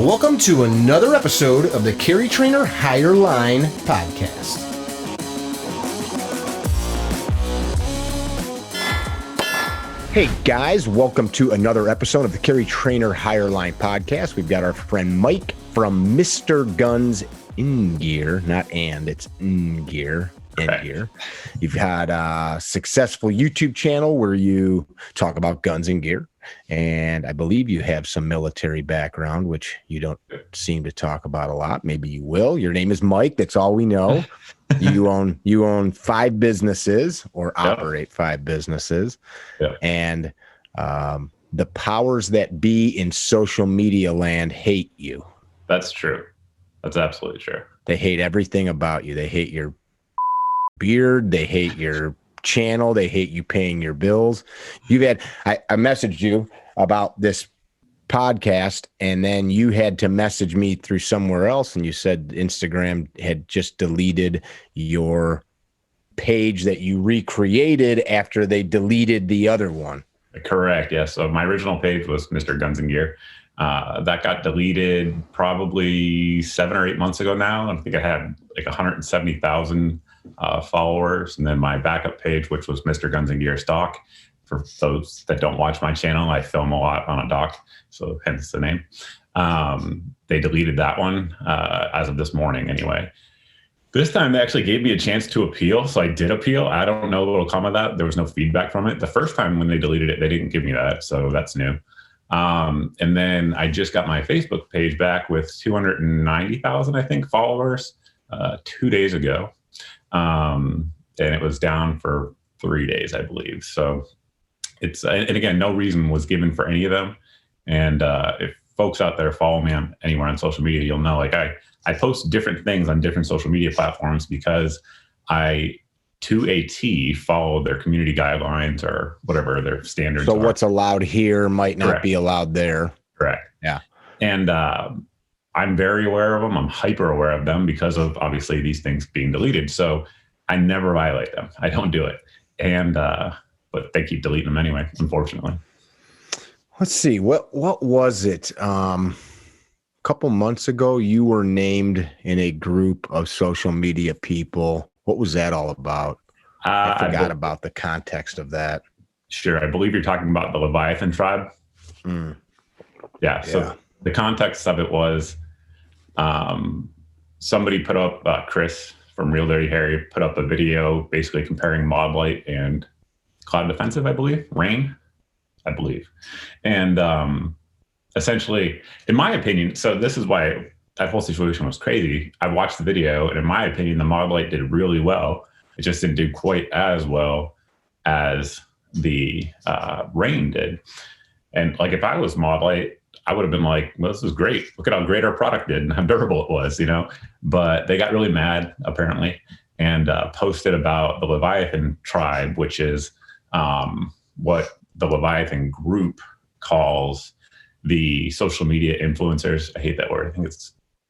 Welcome to another episode of the Carry Trainer Higher Line podcast. Hey guys, welcome to another episode of the Carry Trainer Higher Line podcast. We've got our friend Mike from MrGunsNGear, not and, it's NGear. Gear. You've had a successful YouTube channel where you talk about guns and gear, and I believe you have some military background, which you don't seem to talk about a lot. Maybe you will. Your name is Mike. That's all we know. You own 5 businesses or operate 5 businesses, and the powers that be in social media land hate you. That's true. That's absolutely true. They hate everything about you. They hate your beard, they hate your channel, they hate you paying your bills. I messaged you about this podcast, and then you had to message me through somewhere else, and you said Instagram had just deleted your page that you recreated after they deleted the other one. Correct. Yes. So my original page was MrGunsNGear. That got deleted probably 7 or 8 months ago now. I think I had like 170,000 followers, and then my backup page, which was MrGunsNGear stock. For those that don't watch my channel, I film a lot on a dock, so hence the name. They deleted that one as of this morning anyway. This time they actually gave me a chance to appeal, so I did appeal. I don't know what will come of that. There was no feedback from it. The first time when they deleted it, they didn't give me that, so that's new. And then I just got my Facebook page back with 290,000, I think, followers 2 days ago. And it was down for 3 days, I believe. So it's, and again, no reason was given for any of them. And if folks out there follow me on anywhere on social media, you'll know, like I post different things on different social media platforms because I, to a T, follow their community guidelines or whatever their standards are. So what's allowed here might not be allowed there. Correct. Yeah. And I'm very aware of them. I'm hyper aware of them because of obviously these things being deleted. So I never violate them. I don't do it. And but they keep deleting them anyway, unfortunately. Let's see. What was it? A couple months ago, you were named in a group of social media people. What was that all about? I forgot about the context of that. Sure. I believe you're talking about the Leviathan tribe. Yeah. So the context of it was somebody put up, Chris from Real Dirty Harry put up a video basically comparing Mod Light and Cloud Defensive, I believe, Rain, I believe. And essentially, in my opinion, so this is why that whole situation was crazy. I watched the video, and in my opinion, the Mod Light did really well. It just didn't do quite as well as the Rain did. And like, if I was Mod Light, I would have been like, well, this is great. Look at how great our product did and how durable it was, you know? But they got really mad, apparently, and posted about the Leviathan tribe, which is what the Leviathan group calls the social media influencers. I hate that word.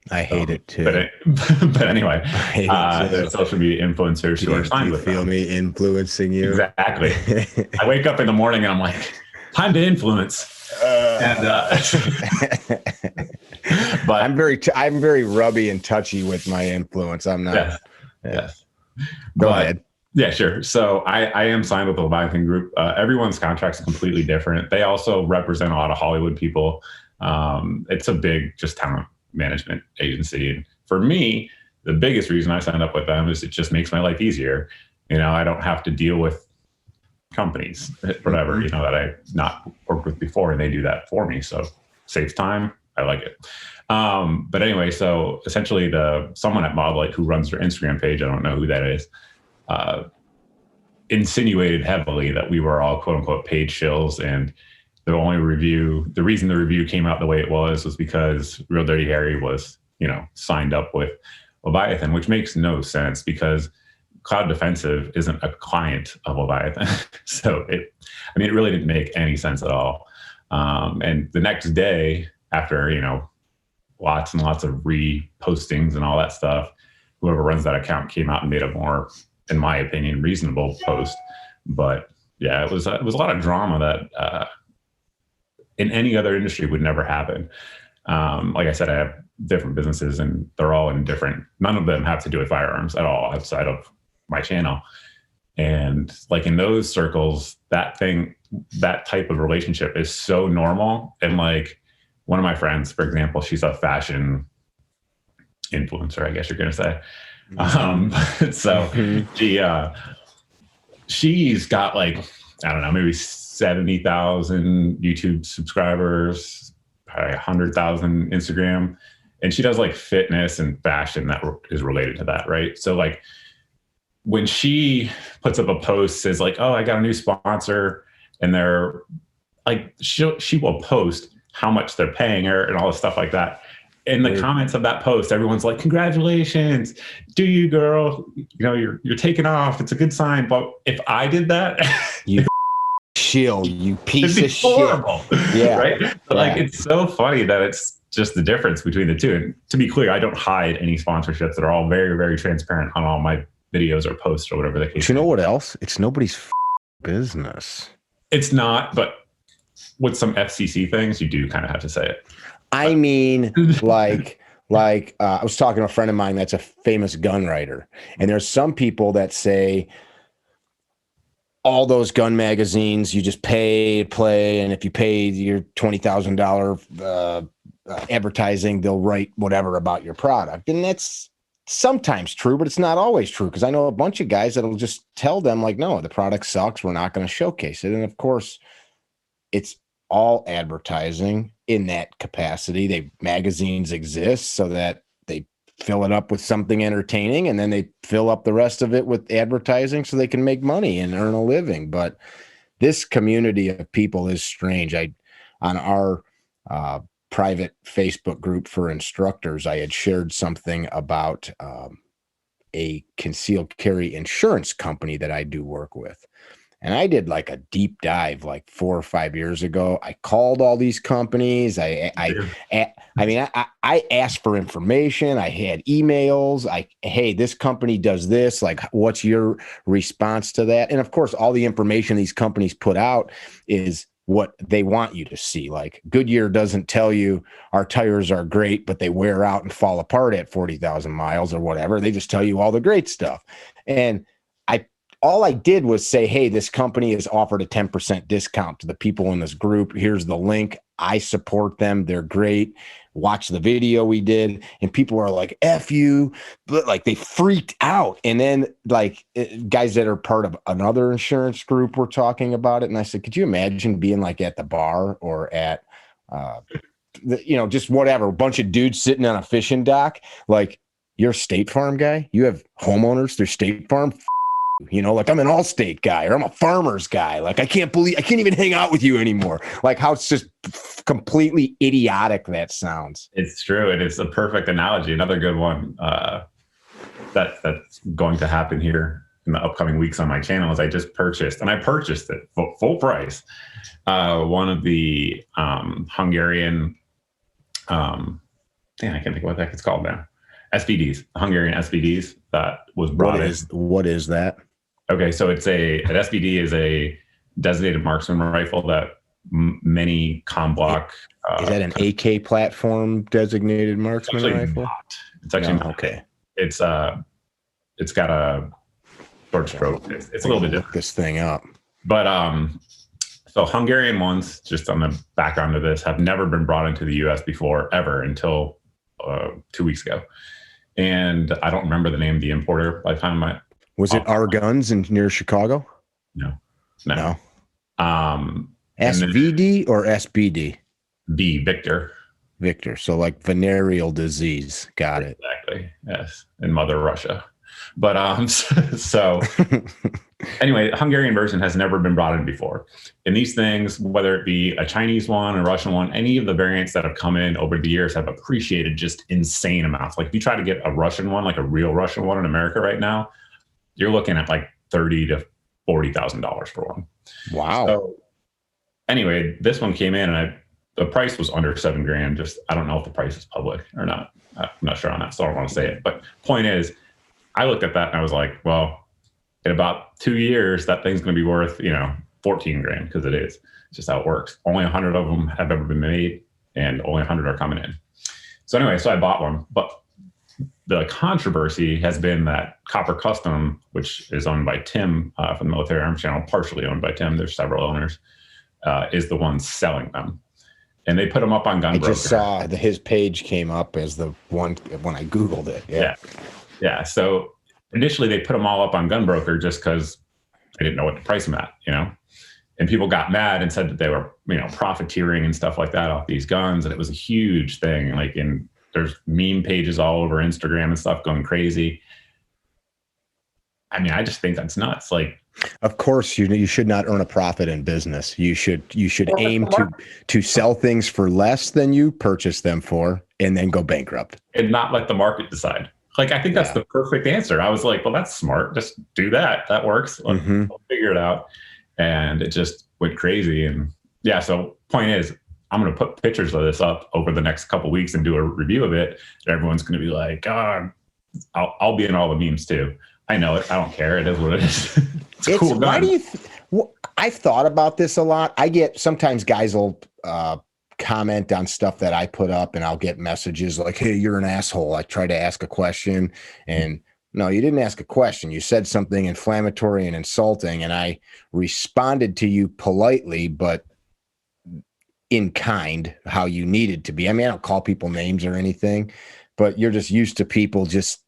I hate it too. But anyway, the social media influencers who are signed with them. Feel me influencing you? Exactly. I wake up in the morning and I'm like, time to influence. But I'm very rubby and touchy with my influence. I'm not. Yes. Go ahead. Yeah, sure. So I am signed with the Leviathan Group. Everyone's contract's completely different. They also represent a lot of Hollywood people. It's a big just talent management agency. And for me, the biggest reason I signed up with them is it just makes my life easier. You know, I don't have to deal with companies, whatever, you know, that I not worked with before, and they do that for me. So saves time. I like it. But anyway, so essentially someone at Mod Light who runs their Instagram page, I don't know who that is, insinuated heavily that we were all quote unquote paid shills. And the reason the review came out the way it was because Real Dirty Harry was, you know, signed up with Leviathan, which makes no sense because Cloud Defensive isn't a client of Leviathan. So it really didn't make any sense at all. And the next day, after, you know, lots and lots of repostings and all that stuff, whoever runs that account came out and made a more, in my opinion, reasonable post. But yeah, it was a lot of drama that in any other industry would never happen. Like I said, I have different businesses and they're all in different, none of them have to do with firearms at all outside of my channel. And like in those circles, that type of relationship is so normal. And like one of my friends, for example, she's a fashion influencer, I guess you're going to say. So she's got like, I don't know, maybe 70,000 YouTube subscribers, probably 100,000 Instagram. And she does like fitness and fashion that is related to that. Right. So like when she puts up a post, says like, oh, I got a new sponsor, and they're like, she will post how much they're paying her and all this stuff like that. In the comments of that post, everyone's like, congratulations, do you, girl? You know, you're taking off. It's a good sign. But if I did that, you shield, you piece of horrible. Shit. Yeah. Right. But like, it's so funny that it's just the difference between the two. And to be clear, I don't hide any sponsorships. That are all very, very transparent on all my videos or posts or whatever the case. But you know what else? It's nobody's business. It's not, but with some FCC things, you do kind of have to say it. I mean, like I was talking to a friend of mine that's a famous gun writer, and there's some people that say all those gun magazines, you just pay, play, and if you pay your $20,000 advertising, they'll write whatever about your product. And that's sometimes true, but it's not always true, because I know a bunch of guys that'll just tell them like, no, the product sucks, we're not going to showcase it. And of course, it's all advertising in that capacity. Magazines exist so that they fill it up with something entertaining, and then they fill up the rest of it with advertising so they can make money and earn a living. But this community of people is strange. On our private Facebook group for instructors, I had shared something about a concealed carry insurance company that I do work with. And I did like a deep dive like 4 or 5 years ago. I called all these companies. I asked for information. I had emails. Hey, this company does this. Like, what's your response to that? And of course, all the information these companies put out is what they want you to see. Like Goodyear doesn't tell you our tires are great, but they wear out and fall apart at 40,000 miles or whatever. They just tell you all the great stuff. And all I did was say, hey, this company has offered a 10% discount to the people in this group. Here's the link. I support them. They're great. Watch the video we did. And people are like, F you. But like they freaked out. And then like guys that are part of another insurance group were talking about it. And I said, could you imagine being like at the bar or at, just whatever, a bunch of dudes sitting on a fishing dock? Like, you're a State Farm guy. You have homeowners through State Farm. Like I'm an Allstate guy or I'm a Farmers guy. Like I can't even hang out with you anymore. Like how it's just completely idiotic that sounds. It's true. And it's a perfect analogy. Another good one that's going to happen here in the upcoming weeks on my channel is I purchased it full price. One of the Hungarian, I can't think of what that it's called now. SBDs, Hungarian SBDs that was brought in. What is that? Okay, so an SBD is a designated marksman rifle that many ComBlock. Is that an AK platform designated marksman rifle? Not. It's actually not. Okay. It's got a short stroke. It's a little bit different. Look this thing up. But so Hungarian ones, just on the background of this, have never been brought into the U.S. before ever until 2 weeks ago. And I don't remember the name of the importer by the time was it Our Guns near Chicago? No. SVD or SBD? B, Victor. So like venereal disease. Got it. Exactly. Yes. In Mother Russia. But so anyway, the Hungarian version has never been brought in before. And these things, whether it be a Chinese one, a Russian one, any of the variants that have come in over the years have appreciated just insane amounts. Like if you try to get a Russian one, like a real Russian one in America right now, you're looking at like $30,000 to $40,000 for one. Wow. So anyway, this one came in and the price was under $7,000. Just, I don't know if the price is public or not. I'm not sure on that, so I don't want to say it. But point is, I looked at that and I was like, well, in about 2 years, that thing's going to be worth, $14,000 because it is. It's just how it works. Only 100 of them have ever been made. and only 100 are coming in. So anyway, so I bought one, but the controversy has been that Copper Custom, which is owned by Tim from the Military Arms Channel, partially owned by Tim, there's several owners, is the one selling them. And they put them up on Gunbroker. I just saw his page came up as the one when I Googled it. Yeah. So initially they put them all up on Gunbroker just because they didn't know what to price them at, and people got mad and said that they were, profiteering and stuff like that off these guns. And it was a huge thing. There's meme pages all over Instagram and stuff going crazy. I mean, I just think that's nuts. Of course, you should not earn a profit in business. You should aim to sell things for less than you purchase them for, and then go bankrupt and not let the market decide. I think that's the perfect answer. I was like, well, that's smart. Just do that. That works. We'll figure it out. And it just went crazy. And so point is, I'm going to put pictures of this up over the next couple of weeks and do a review of it. And everyone's going to be like, I'll be in all the memes too. I know it. I don't care. It is what it is. It's a cool gun. Why do you? I've thought about this a lot. I get sometimes guys will comment on stuff that I put up, and I'll get messages like, "Hey, you're an asshole." I try to ask a question, and no, you didn't ask a question. You said something inflammatory and insulting, and I responded to you politely, but in kind, how you needed to be. I mean, I don't call people names or anything, but you're just used to people just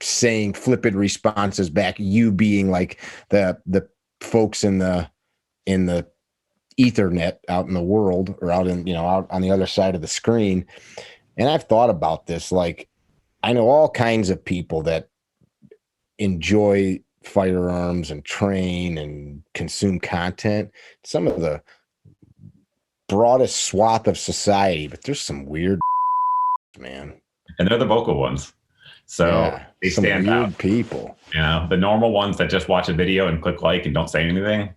saying flippant responses back, you being like the folks in the ethernet out in the world, or out on the other side of the screen. And I've thought about this. I know all kinds of people that enjoy firearms and train and consume content. Some of the broadest swath of society, but there's some weird man. And they're the vocal ones. So they stand weird out. People. The normal ones that just watch a video and click like and don't say anything,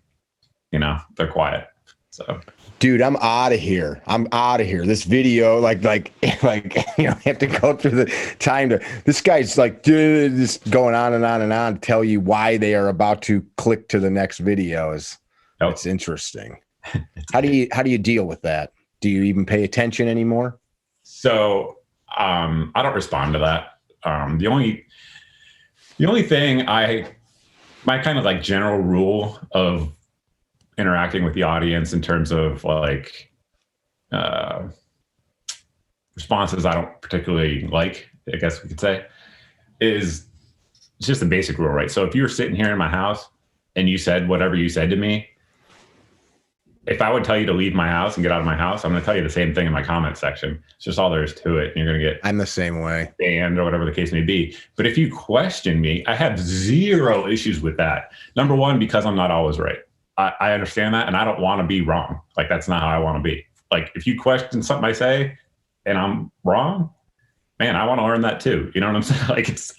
they're quiet. So dude, I'm out of here. This video, have to go through the time to, this guy's just going on and on and on to tell you why they are about to click to the next video. It's interesting. How do you deal with that? Do you even pay attention anymore? So I don't respond to that. The only thing my kind of general rule of interacting with the audience in terms of responses I don't particularly like, I guess we could say, is just a basic rule, right? So if you were sitting here in my house and you said whatever you said to me, if I would tell you to leave my house and get out of my house, I'm going to tell you the same thing in my comment section. It's just all there is to it. And you're going to get, I'm the same way, banned or whatever the case may be. But if you question me, I have zero issues with that. Number one, because I'm not always right. I understand that, and I don't want to be wrong. That's not how I want to be. If you question something I say and I'm wrong, man, I want to learn that too. You know what I'm saying?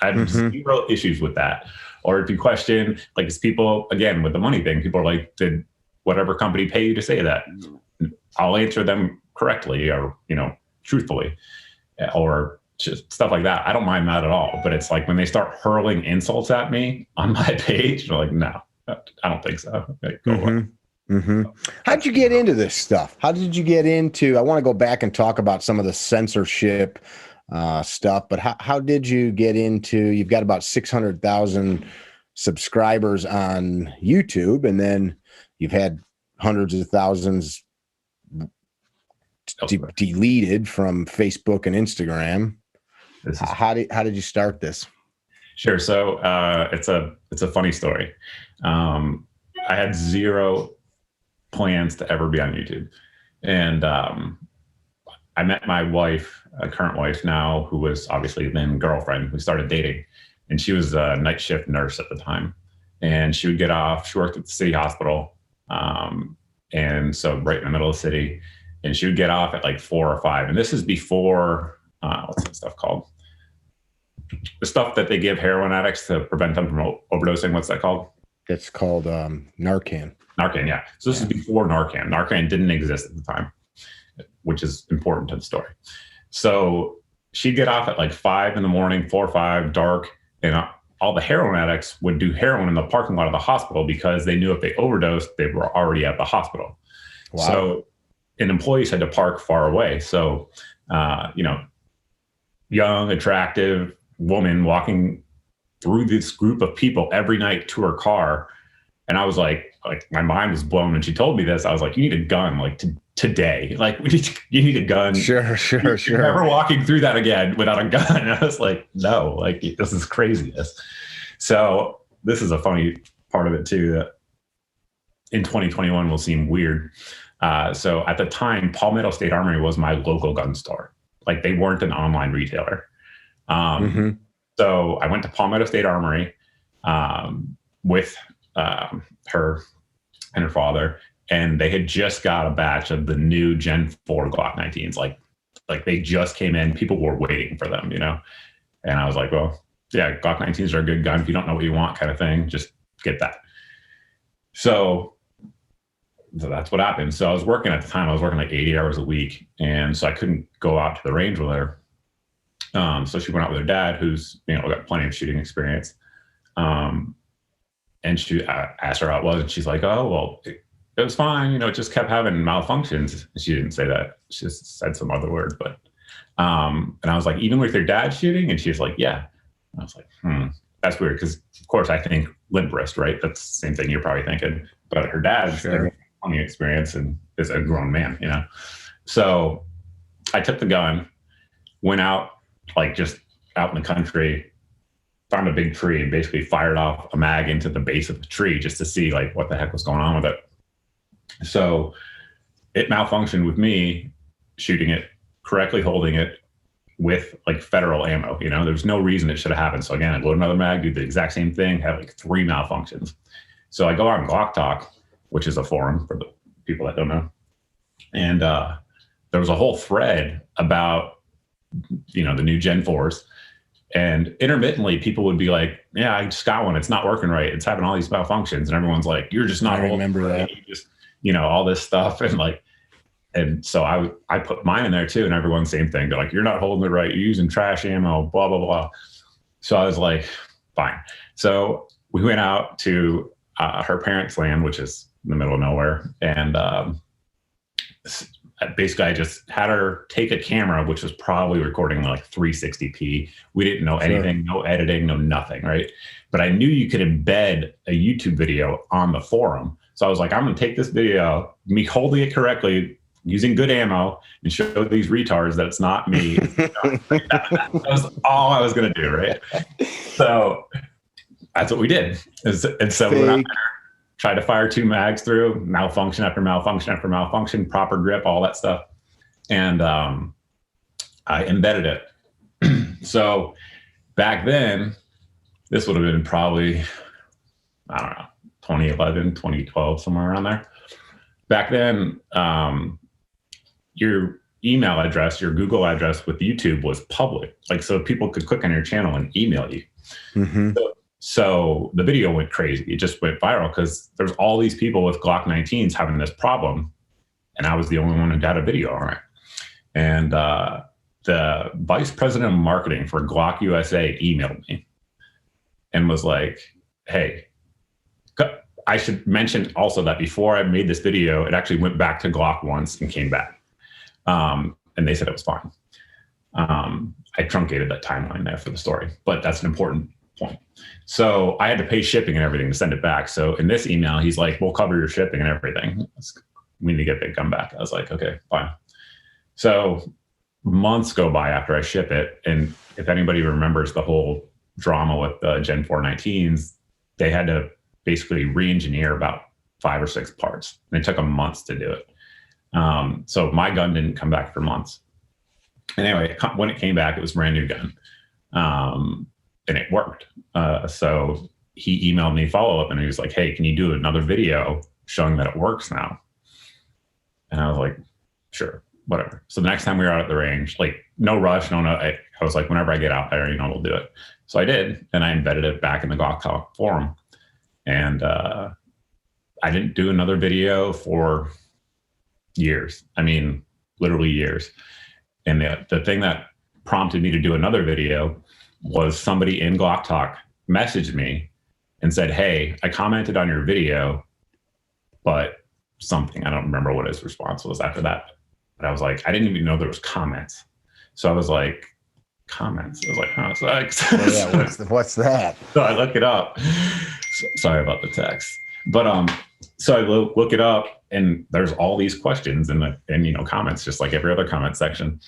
I have zero issues with that. Or if you question, it's people, again, with the money thing, people are like, did whatever company pay you to say that? I'll answer them correctly or, truthfully, or just stuff like that. I don't mind that at all. But it's when they start hurling insults at me on my page, they're like, no, I don't think so. How'd you get into this stuff? How did you get into, I want to go back and talk about some of the censorship stuff, but how did you get into, you've got about 600,000 subscribers on YouTube, and then you've had hundreds of thousands deleted from Facebook and Instagram. How did you start this? Sure. So it's a funny story. I had zero plans to ever be on YouTube, and I met my wife, a current wife now, who was obviously then girlfriend. We started dating, and she was a night shift nurse at the time, and she would get off. She worked at the city hospital. And so right in the middle of the city, and she would get off at 4 or 5. And this is before, what's that stuff called? The stuff that they give heroin addicts to prevent them from overdosing. What's that called? It's called Narcan. Narcan, yeah. So this is before Narcan. Narcan didn't exist at the time, which is important to the story. So she'd get off at 5 in the morning, 4 or 5, dark, and all the heroin addicts would do heroin in the parking lot of the hospital because they knew if they overdosed, they were already at the hospital. Wow. So and employees had to park far away. So, you know, young, attractive woman walking through this group of people every night to her car. And I was like my mind was blown when she told me this. I was like, you need a gun, like today. Like you need a gun. Sure. You're never walking through that again without a gun. And I was like, no, like this is craziness. So this is a funny part of it too, that in 2021 will seem weird. So at the time, Palmetto State Armory was my local gun store. Like they weren't an online retailer. So I went to Palmetto State Armory with her and her father, and they had just got a batch of the new Gen 4 Glock 19s. Like they just came in, people were waiting for them, you know? And I was like, well, yeah, Glock 19s are a good gun. If you don't know what you want kind of thing, just get that. So that's what happened. So I was working at the time, I was working like 80 hours a week. And so I couldn't go out to the range with her. So she went out with her dad, who's, you know, got plenty of shooting experience. And she asked her how it was, and she's like, oh, well, it was fine. You know, it just kept having malfunctions. She didn't say that. She just said some other word. But, and I was like, even with your dad shooting? And she was like, yeah. And I was like, that's weird. Because, of course, I think limp wrist, right? That's the same thing you're probably thinking. But her dad's plenty of experience and is a grown man, you know? So I took the gun, went out, like just out in the country, found a big tree and basically fired off a mag into the base of the tree just to see like what the heck was going on with it. So it malfunctioned with me shooting it, correctly holding it with like federal ammo. You know, there's no reason it should have happened. So again, I load another mag, do the exact same thing, have like 3 malfunctions. So I go on Glock Talk, which is a forum for the people that don't know. And there was a whole thread about, you know, the new Gen 4s. And intermittently, people would be like, yeah, I just got one. It's not working right. It's having all these malfunctions. And everyone's like, you're just not holding it right. You just, you know, all this stuff. And like, and so I put mine in there too. And everyone's same thing. They're like, you're not holding it right. You're using trash ammo, blah, blah, blah. So I was like, fine. So we went out to her parents' land, which is in the middle of nowhere. And basically I just had her take a camera, which was probably recording like 360p. We didn't know anything, no editing, no nothing, right? But I knew you could embed a YouTube video on the forum. So I was like, I'm gonna take this video, me holding it correctly, using good ammo, and show these retards that it's not me. That was all I was gonna do, right? So that's what we did. And so we went out there, tried to fire 2 mags through, malfunction after malfunction after malfunction, proper grip, all that stuff. And I embedded it. So back then, this would have been probably, I don't know, 2011, 2012, somewhere around there. Back then, your email address, your Google address with YouTube was public. Like, so people could click on your channel and email you. So the video went crazy. It just went viral because there's all these people with Glock 19s having this problem. And I was the only one who had a video on it. And the vice president of marketing for Glock USA emailed me and was like, hey, I should mention also that before I made this video, it actually went back to Glock once and came back. And they said it was fine. I truncated that timeline there for the story, but that's an important point. So I had to pay shipping and everything to send it back. So in this email, he's like, we'll cover your shipping and everything. We need to get the gun back. I was like, okay, fine. So months go by after I ship it. And if anybody remembers the whole drama with the Gen 4 19s, they had to basically re-engineer about 5 or 6 parts. And it took them months to do it. So my gun didn't come back for months. And anyway, when it came back, it was a brand new gun. And it worked. So he emailed me follow-up and he was like, hey, can you do another video showing that it works now? And I was like, sure, whatever. So the next time we were out at the range, like no rush, I was like, whenever I get out there, you know, we'll do it. So I did, and I embedded it back in the Glock Talk forum. And I didn't do another video for years. I mean, literally years. And the thing that prompted me to do another video was somebody in Glock Talk messaged me and said, hey, I commented on your video, but something. I don't remember what his response was after that. But I was like, I didn't even know there was comments. So I was like, comments. I was like, huh, it's like, Well, yeah, what's that? so I look it up. Sorry about the text. But so I look it up, and there's all these questions in the comments, just like every other comment section.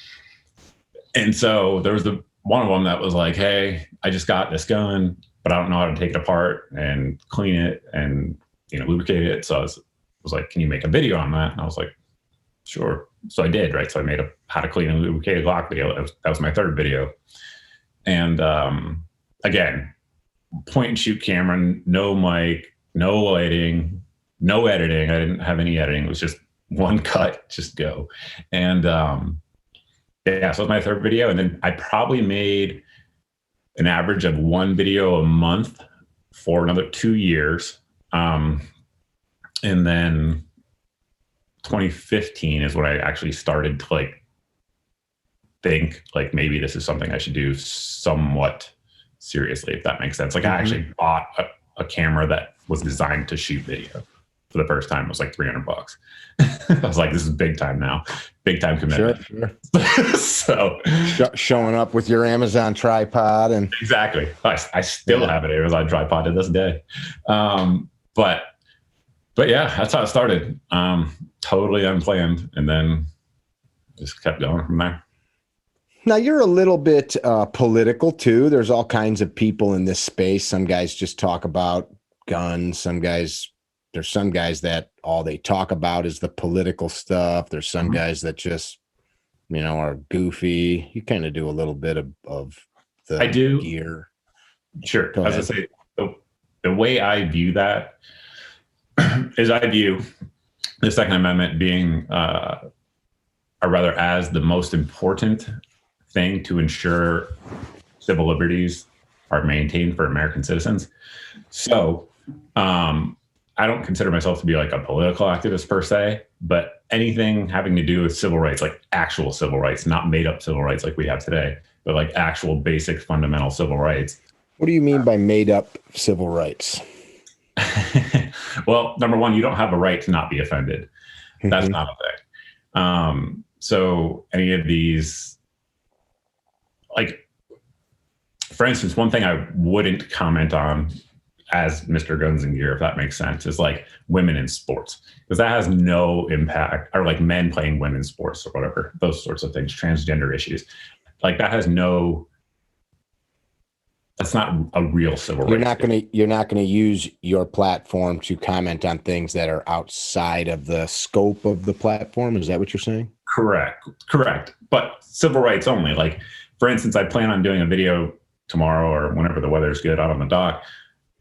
And so there was one of them that was like, hey, I just got this gun, but I don't know how to take it apart and clean it and lubricate it. So I was like, can you make a video on that? And I was like, sure. So I did, right? So I made a how to clean and lubricate a Glock video. That was my third video. And again, point and shoot camera, no mic, no lighting, no editing. I didn't have any editing. It was just one cut, just go. And yeah, so it was my third video. And then I probably made an average of one video a month for another 2 years. And then 2015 is when I actually started to like think like maybe this is something I should do somewhat seriously, if that makes sense. Like I actually bought a camera that was designed to shoot video for the first time. It was like $300. I was like, this is big time now, big time commitment. Sure. So showing up with your Amazon tripod and exactly. I still have an Amazon tripod to this day. But yeah, that's how it started. Totally unplanned, and then just kept going from there. Now you're a little bit political too. There's all kinds of people in this space. Some guys just talk about guns. There's some guys that all they talk about is the political stuff. There's some guys that just, are goofy. You kind of do a little bit of the gear. Sure. As I say, the way I view that is I view the Second Amendment being, or rather as the most important thing to ensure civil liberties are maintained for American citizens. So I don't consider myself to be like a political activist per se, but anything having to do with civil rights, like actual civil rights, not made up civil rights like we have today, but like actual basic fundamental civil rights. What do you mean by made up civil rights? Well, number one, you don't have a right to not be offended. That's not a thing. So any of these, like, for instance, one thing I wouldn't comment on as Mr. Guns and Gear, if that makes sense, is like women in sports, because that has no impact, or like men playing women's sports or whatever, those sorts of things, transgender issues. Like that has no, that's not a real civil right. You're not gonna use your platform to comment on things that are outside of the scope of the platform. Is that what you're saying? Correct. But civil rights only. Like, for instance, I plan on doing a video tomorrow or whenever the weather's good out on the dock,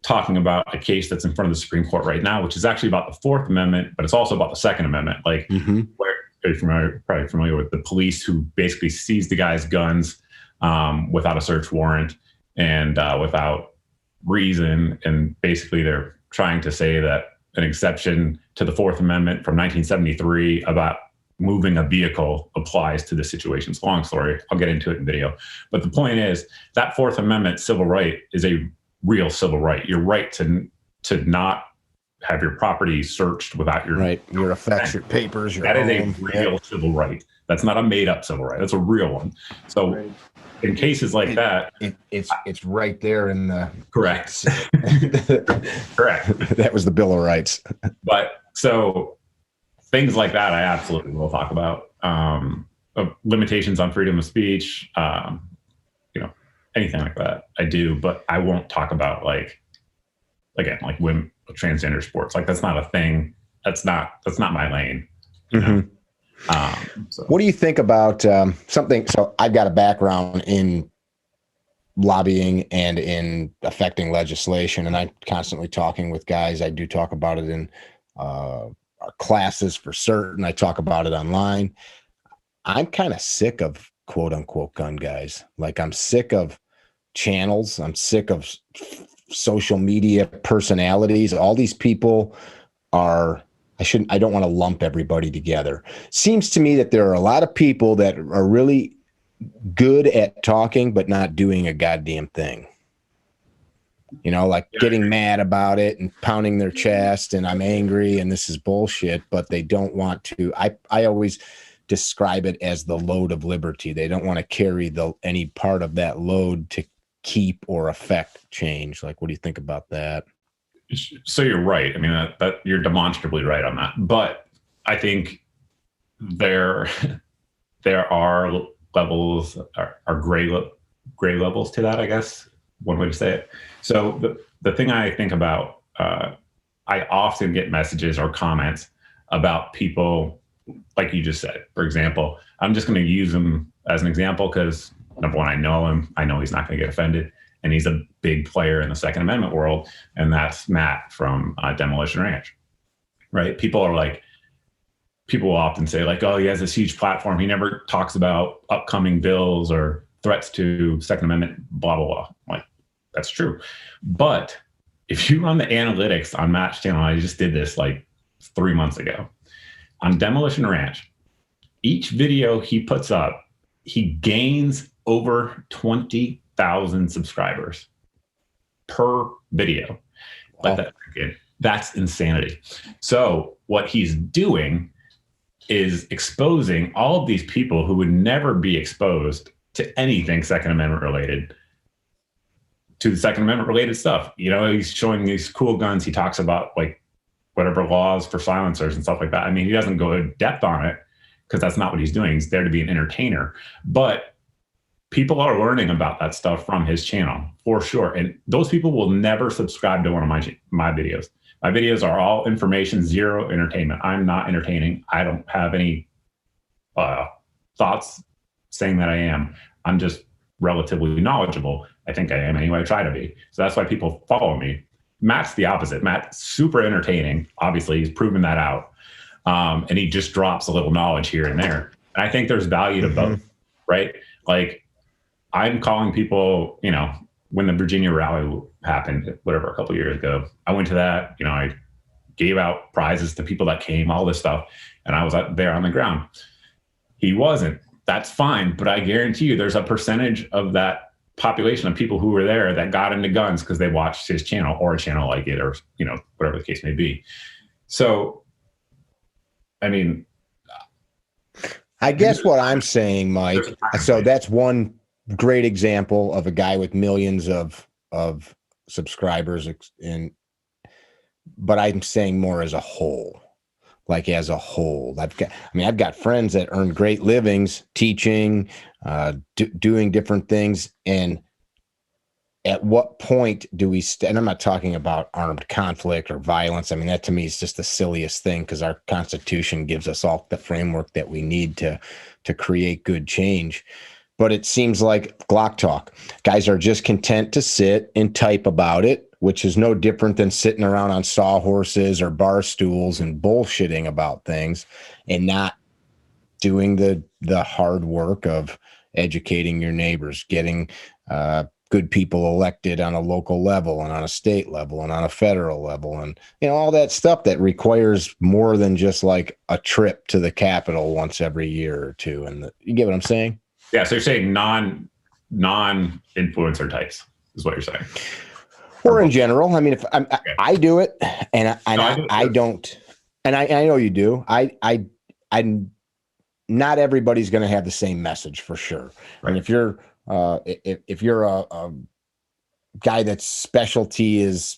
talking about a case that's in front of the Supreme Court right now, which is actually about the Fourth Amendment, but it's also about the Second Amendment. Like, where you're probably familiar with the police who basically seized the guy's guns without a search warrant and without reason. And basically they're trying to say that an exception to the Fourth Amendment from 1973 about moving a vehicle applies to the situation. It's a long story. I'll get into it in video. But the point is that Fourth Amendment civil right is a real civil right. Your right to not have your property searched without your your effects, your papers, your that home. Is a real civil right. That's not a made up civil right. That's a real one. So in cases like that, it's right there in the correct. That was the Bill of Rights. But so things like that, I absolutely will talk about. Limitations on freedom of speech, anything like that, I do. But I won't talk about like women, transgender sports. Like that's not a thing. That's not my lane. So. What do you think about something? So I've got a background in lobbying and in affecting legislation, and I'm constantly talking with guys. I do talk about it in our classes for certain. I talk about it online. I'm kind of sick of quote unquote gun guys. Like I'm sick of channels. I'm sick of social media personalities. All these people are, I don't want to lump everybody together. Seems to me that there are a lot of people that are really good at talking, but not doing a goddamn thing. you know, like getting mad about it and pounding their chest and I'm angry and this is bullshit, but they don't want to. I always describe it as the load of liberty. They don't want to carry any part of that load to keep or affect change. Like, what do you think about that? So you're right. I mean, that you're demonstrably right on that. But I think there are levels, are gray levels to that, I guess, one way to say it. So the thing I think about, I often get messages or comments about people, like you just said. For example, I'm just going to use him as an example because, number one, I know him. I know he's not going to get offended. And he's a big player in the Second Amendment world. And that's Matt from Demolition Ranch, right? People will often say like, oh, he has this huge platform. He never talks about upcoming bills or threats to Second Amendment, blah, blah, blah. Like, that's true. But if you run the analytics on Matt's channel, I just did this like 3 months ago, on Demolition Ranch, each video he puts up, he gains over 20,000 subscribers per video. Wow. That's insanity. So what he's doing is exposing all of these people who would never be exposed to anything Second Amendment related, to the Second Amendment related stuff. You know, he's showing these cool guns. He talks about like whatever laws for silencers and stuff like that. I mean, he doesn't go in depth on it because that's not what he's doing. He's there to be an entertainer. But people are learning about that stuff from his channel for sure. And those people will never subscribe to one of my videos. My videos are all information, zero entertainment. I'm not entertaining. I don't have any thoughts saying that I am. I'm just relatively knowledgeable. I think I am anyway. I try to be. So that's why people follow me. Matt's the opposite. Matt's super entertaining. Obviously, he's proven that out. And he just drops a little knowledge here and there. And I think there's value to both, right? Like, I'm calling people, you know, when the Virginia rally happened, whatever, a couple of years ago, I went to that, you know, I gave out prizes to people that came, all this stuff. And I was out there on the ground. He wasn't. That's fine. But I guarantee you there's a percentage of that population of people who were there that got into guns because they watched his channel or a channel like it, or, you know, whatever the case may be. So, I mean, I guess what I'm saying, Mike, so that's one great example of a guy with millions of subscribers, but I'm saying more as a whole. Like as a whole, I've got friends that earn great livings teaching, doing different things. And at what point do we and I'm not talking about armed conflict or violence. I mean, that to me is just the silliest thing, because our Constitution gives us all the framework that we need to create good change. But it seems like Glock talk. Guys are just content to sit and type about it, which is no different than sitting around on sawhorses or bar stools and bullshitting about things and not doing the hard work of educating your neighbors, getting good people elected on a local level and on a state level and on a federal level, and, you know, all that stuff that requires more than just like a trip to the Capitol once every year or two. And you get what I'm saying? Yeah. So you're saying non-influencer types is what you're saying. Or in general, I mean, if I do it, and I don't, and I know you do. I not everybody's going to have the same message for sure. Right. And if you're a guy that's specialty is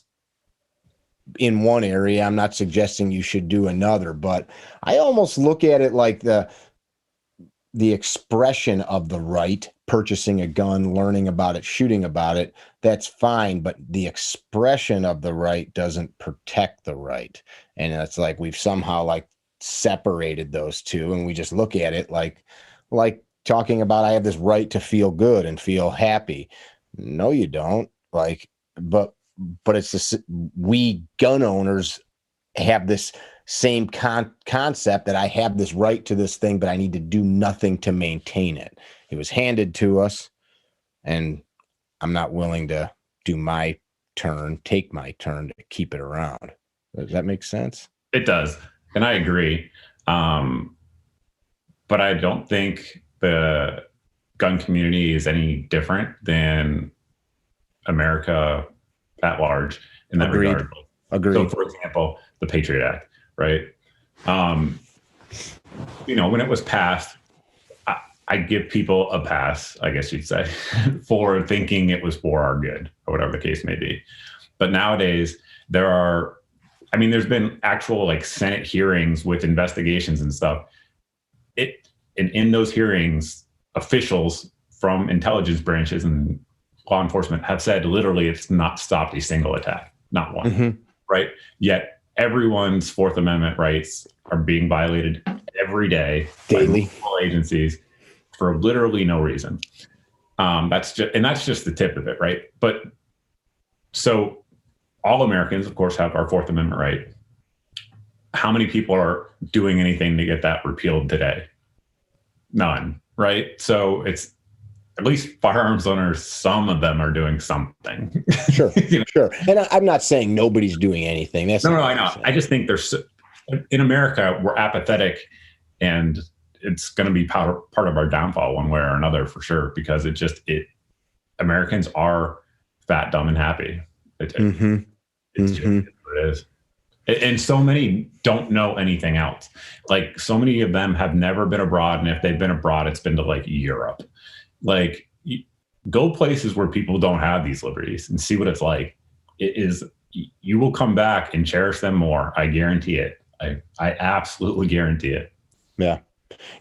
in one area, I'm not suggesting you should do another, but I almost look at it like the expression of the right, purchasing a gun, learning about it, shooting about it, that's fine. But the expression of the right doesn't protect the right. And it's like we've somehow like separated those two, and we just look at it like talking about, I have this right to feel good and feel happy. No, you don't. Like, but it's just, we gun owners have this same concept that I have this right to this thing, but I need to do nothing to maintain it. It was handed to us, and I'm not willing to take my turn to keep it around. Does that make sense? It does. And I agree. But I don't think the gun community is any different than America at large in that Agreed. regard. Agreed. So, for example, the Patriot Act, right? When it was passed, I give people a pass, I guess you'd say, for thinking it was for our good or whatever the case may be. But nowadays, there's been actual like Senate hearings with investigations and stuff. In those hearings, officials from intelligence branches and law enforcement have said literally it's not stopped a single attack, not one, right? Yet everyone's Fourth Amendment rights are being violated every day daily by multiple agencies for literally no reason. That's just the tip of it, right? But so all Americans, of course, have our Fourth Amendment right. How many people are doing anything to get that repealed today? None, right? So it's at least firearms owners, some of them are doing something. Sure, sure. And I'm not saying nobody's doing anything. That's no, I know. I just think in America, we're apathetic, and it's going to be part of our downfall one way or another for sure, because Americans are fat, dumb, and happy. It's just what it is. And so many don't know anything else. Like so many of them have never been abroad. And if they've been abroad, it's been to like Europe. Like go places where people don't have these liberties and see what it's like. You will come back and cherish them more. I guarantee it. I absolutely guarantee it. Yeah.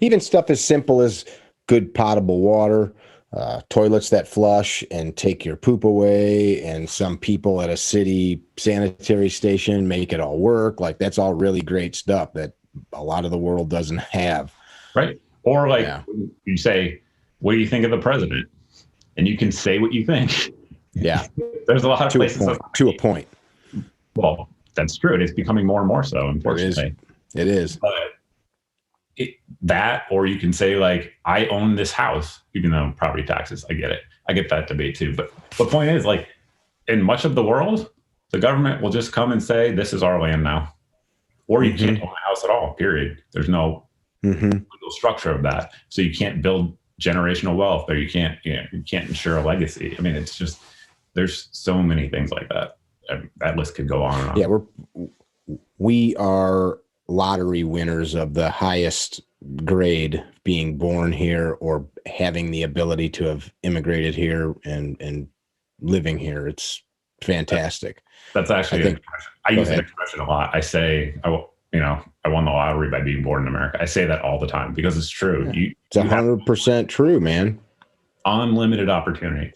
Even stuff as simple as good potable water, toilets that flush and take your poop away, and some people at a city sanitary station make it all work. Like that's all really great stuff that a lot of the world doesn't have. Right. Or like you say, what do you think of the president? And you can say what you think. Yeah. There's a lot of places to a point. Well, that's true. It's becoming more and more so, unfortunately. It is. But or you can say like, I own this house, even though property taxes, I get it. I get that debate too. But the point is, like, in much of the world, the government will just come and say, this is our land now. Or you can't own a house at all, period. There's no legal structure of that. So you can't build generational wealth, or you can't ensure a legacy. I mean, it's just, there's so many things like that. That list could go on and on. Yeah, we are lottery winners of the highest grade, being born here or having the ability to have immigrated here and living here. It's fantastic. That's actually, I use that expression a lot. I say, I won the lottery by being born in America. I say that all the time because it's true. Yeah. It's 100% true, man. Unlimited opportunity.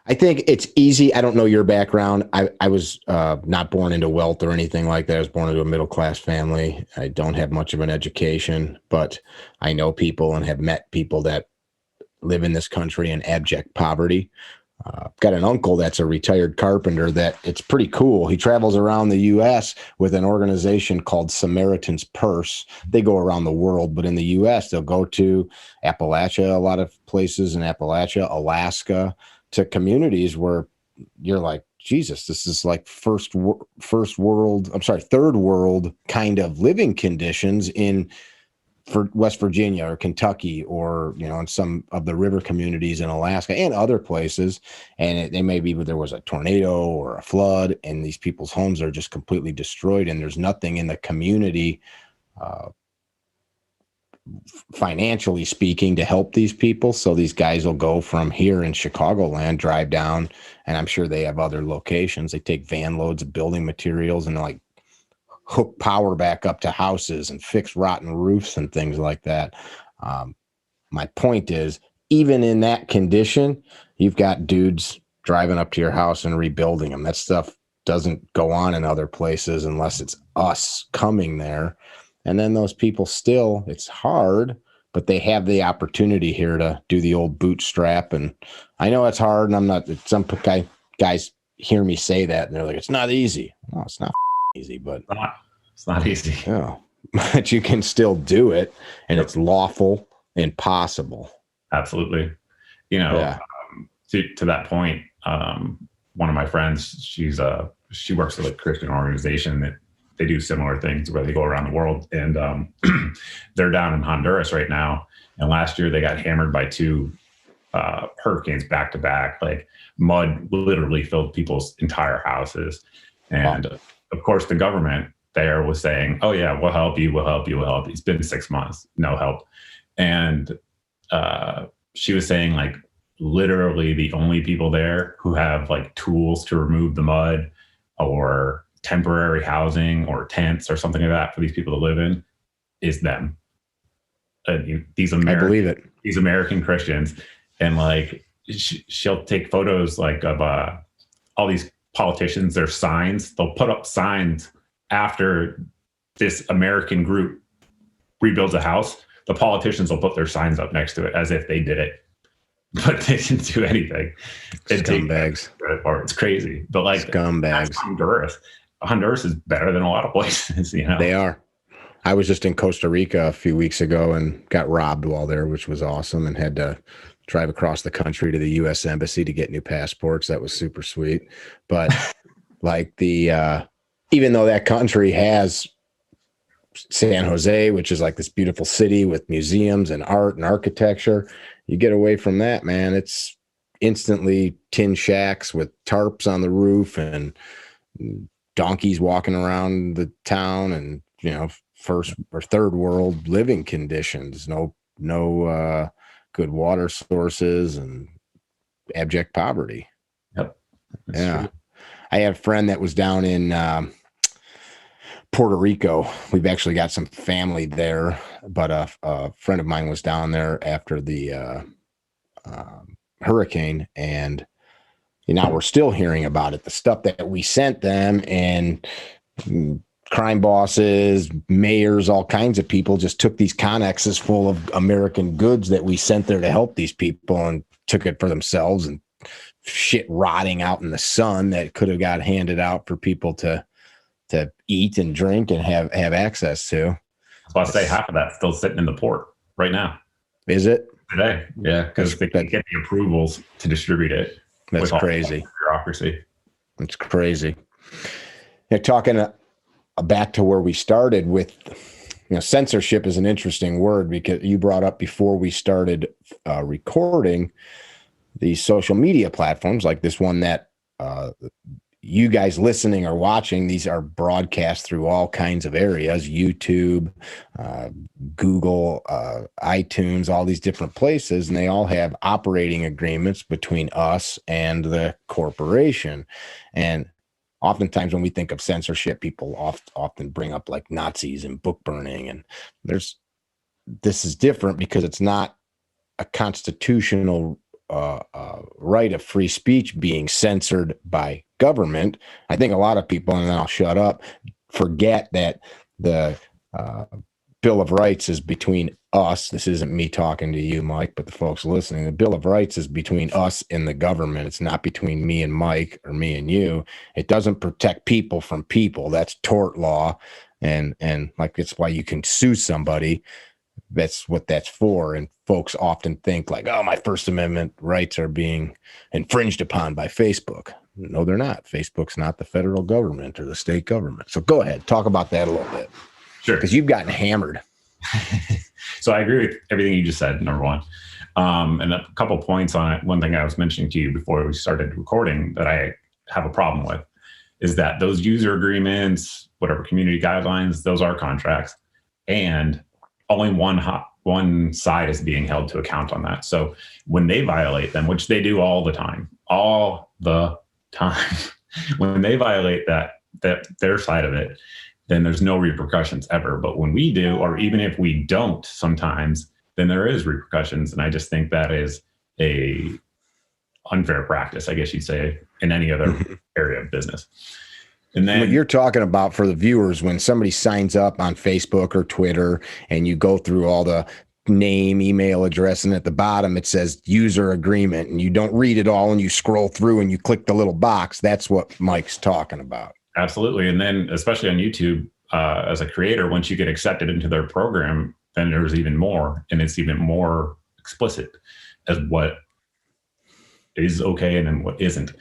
I think it's easy. I don't know your background. I was not born into wealth or anything like that. I was born into a middle-class family. I don't have much of an education, but I know people and have met people that live in this country in abject poverty. Got an uncle that's a retired carpenter that it's pretty cool. He travels around the U.S. with an organization called Samaritan's Purse. They go around the world, but in the U.S., they'll go to Appalachia, a lot of places in Appalachia, Alaska, to communities where you're like, Jesus, this is like third world kind of living conditions for West Virginia or Kentucky, or, in some of the river communities in Alaska and other places. And they may be, there was a tornado or a flood and these people's homes are just completely destroyed. And there's nothing in the community, financially speaking, to help these people. So these guys will go from here in Chicagoland, drive down, and I'm sure they have other locations. They take van loads of building materials and like hook power back up to houses and fix rotten roofs and things like that. My point is, even in that condition, you've got dudes driving up to your house and rebuilding them. That stuff doesn't go on in other places unless it's us coming there. And then those people still, it's hard, but they have the opportunity here to do the old bootstrap. And I know it's hard, and I'm not, some guys hear me say that and they're like, it's not easy. No, it's not easy, but it's not easy. Yeah, but you can still do it, and it's lawful and possible. Absolutely. To that point, one of my friends, she works at a Christian organization that they do similar things where they go around the world, and they're down in Honduras right now. And last year they got hammered by two hurricanes back to back. Like mud literally filled people's entire houses. And of course, the government there was saying, oh, yeah, we'll help you. We'll help you. We'll help you. It's been 6 months. No help. And she was saying, like, literally the only people there who have like tools to remove the mud or temporary housing or tents or something like that for these people to live in is them. These American, I believe it. These American Christians. And like, she'll take photos like of all these politicians, their signs. They'll put up signs after this American group rebuilds a house. The politicians will put their signs up next to it as if they did it, but they didn't do anything. Scumbags. It's crazy, but like scumbags. That's Honduras. Honduras is better than a lot of places. You know, they are. I was just in Costa Rica a few weeks ago and got robbed while there, which was awesome, and had to drive across the country to the U.S. Embassy to get new passports. That was super sweet. But like even though that country has San Jose, which is like this beautiful city with museums and art and architecture, you get away from that, man. It's instantly tin shacks with tarps on the roof and donkeys walking around the town, and first or third world living conditions. No good water sources and abject poverty. Yep. Yeah. True. I had a friend that was down in Puerto Rico. We've actually got some family there, but a friend of mine was down there after the hurricane, and we're still hearing about it. The stuff that we sent them, and crime bosses, mayors, all kinds of people just took these connexes full of American goods that we sent there to help these people and took it for themselves, and shit rotting out in the sun that could have got handed out for people to eat and drink and have access to. So I'll say half of that's still sitting in the port right now. Is it? Today. Yeah, because they can't get the approvals to distribute it. That's crazy. Bureaucracy. It's crazy. Talking back to where we started with, censorship is an interesting word, because you brought up before we started recording these social media platforms like this one that you guys listening or watching. These are broadcast through all kinds of areas: YouTube, Google, iTunes, all these different places, and they all have operating agreements between us and the corporation. And oftentimes when we think of censorship, people often bring up like Nazis and book burning, and this is different because it's not a constitutional right of free speech being censored by government. I think a lot of people, and then I'll shut up, forget that the Bill of Rights is between us. This isn't me talking to you, Mike, but the folks listening. The Bill of Rights is between us and the government. It's not between me and Mike or me and you. It doesn't protect people from people. That's tort law. And like, it's why you can sue somebody. That's what that's for. And folks often think like, oh, my First Amendment rights are being infringed upon by Facebook. No, they're not. Facebook's not the federal government or the state government. So go ahead, talk about that a little bit. Sure. Because you've gotten hammered. So I agree with everything you just said, number one. And a couple points on it. One thing I was mentioning to you before we started recording that I have a problem with is that those user agreements, whatever community guidelines, those are contracts. And only one side is being held to account on that. So when they violate them, which they do all the time, when they violate that their side of it, then there's no repercussions ever. But when we do, or even if we don't sometimes, then there is repercussions. And I just think that is a unfair practice, I guess you'd say, in any other area of business. And then what you're talking about for the viewers, when somebody signs up on Facebook or Twitter and you go through all the name, email address, and at the bottom it says user agreement, and you don't read it all and you scroll through and you click the little box, that's what Mike's talking about. Absolutely. And then especially on YouTube, as a creator, once you get accepted into their program, then there's even more, and it's even more explicit as what is okay and then what isn't.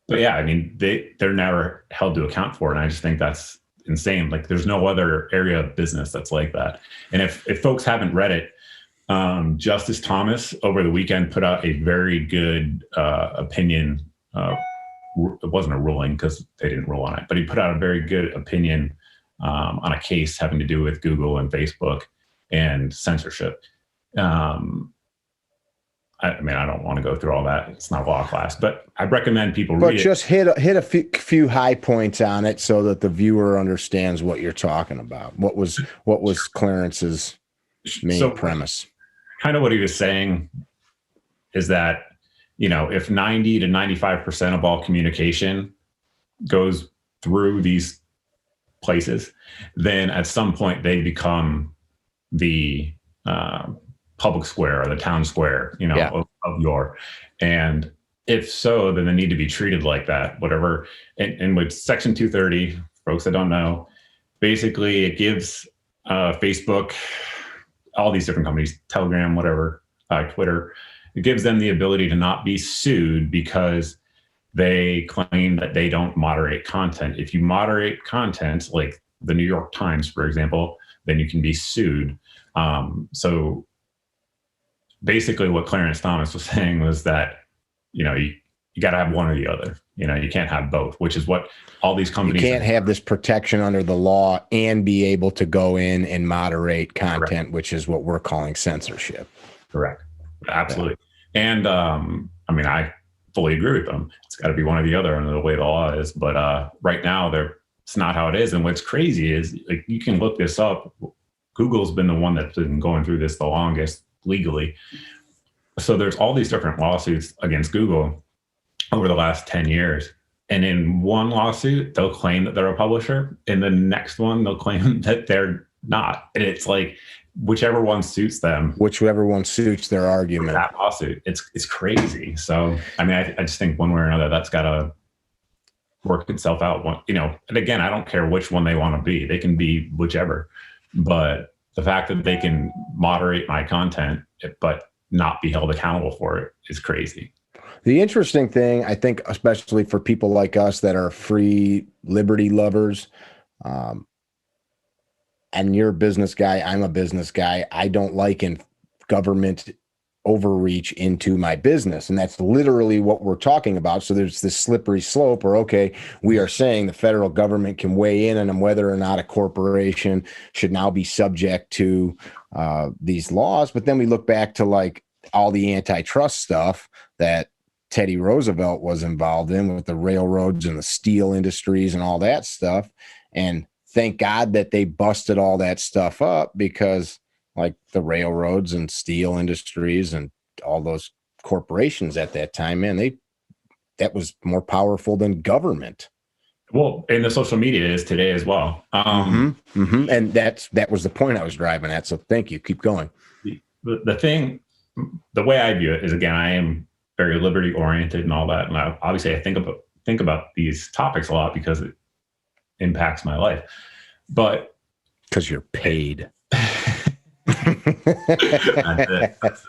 But yeah, I mean, they're never held to account for it. And I just think that's insane. Like, there's no other area of business that's like that. And if folks haven't read it, Justice Thomas over the weekend put out a very good opinion. It wasn't a ruling because they didn't rule on it, but he put out a very good opinion on a case having to do with Google and Facebook and censorship. I mean, I don't want to go through all that. It's not a law class, but I recommend people read it. But just hit a few high points on it so that the viewer understands what you're talking about. What was Clarence's main premise? Kind of what he was saying is that, if 90 to 95% of all communication goes through these places, then at some point they become the public square or the town square, of your. And if so, then they need to be treated like that, whatever. And with Section 230, folks that don't know, basically it gives Facebook, all these different companies, Telegram, whatever, Twitter, it gives them the ability to not be sued because they claim that they don't moderate content. If you moderate content, like the New York Times, for example, then you can be sued. So basically what Clarence Thomas was saying was that, you got to have one or the other. You can't have both, which is what all these companies. You can't have this protection under the law and be able to go in and moderate content, correct, which is what we're calling censorship. Correct. Absolutely. Yeah. And I mean, I fully agree with them. It's got to be one or the other under the way the law is. But right now, it's not how it is. And what's crazy is, like, you can look this up. Google's been the one that's been going through this the longest legally. So there's all these different lawsuits against Google over the last 10 years. And in one lawsuit, they'll claim that they're a publisher. In the next one, they'll claim that they're not. And it's like, whichever one suits them. Whichever one suits their argument. That lawsuit. It's crazy. So, I mean, I just think one way or another, that's got to work itself out. And again, I don't care which one they want to be. They can be whichever. But the fact that they can moderate my content, but not be held accountable for it, is crazy. The interesting thing, I think, especially for people like us that are free liberty lovers, and you're a business guy, I'm a business guy, I don't like government overreach into my business. And that's literally what we're talking about. So there's this slippery slope where, okay, we are saying the federal government can weigh in on whether or not a corporation should now be subject to these laws. But then we look back to like all the antitrust stuff that Teddy Roosevelt was involved in with the railroads and the steel industries and all that stuff. And thank God that they busted all that stuff up, because like the railroads and steel industries and all those corporations at that time, man, that was more powerful than government. Well, and the social media is today as well. And that was the point I was driving at. So thank you. Keep going. The way I view it is, again, I am very liberty oriented and all that. And obviously I think about these topics a lot because it impacts my life. But because you're paid. That's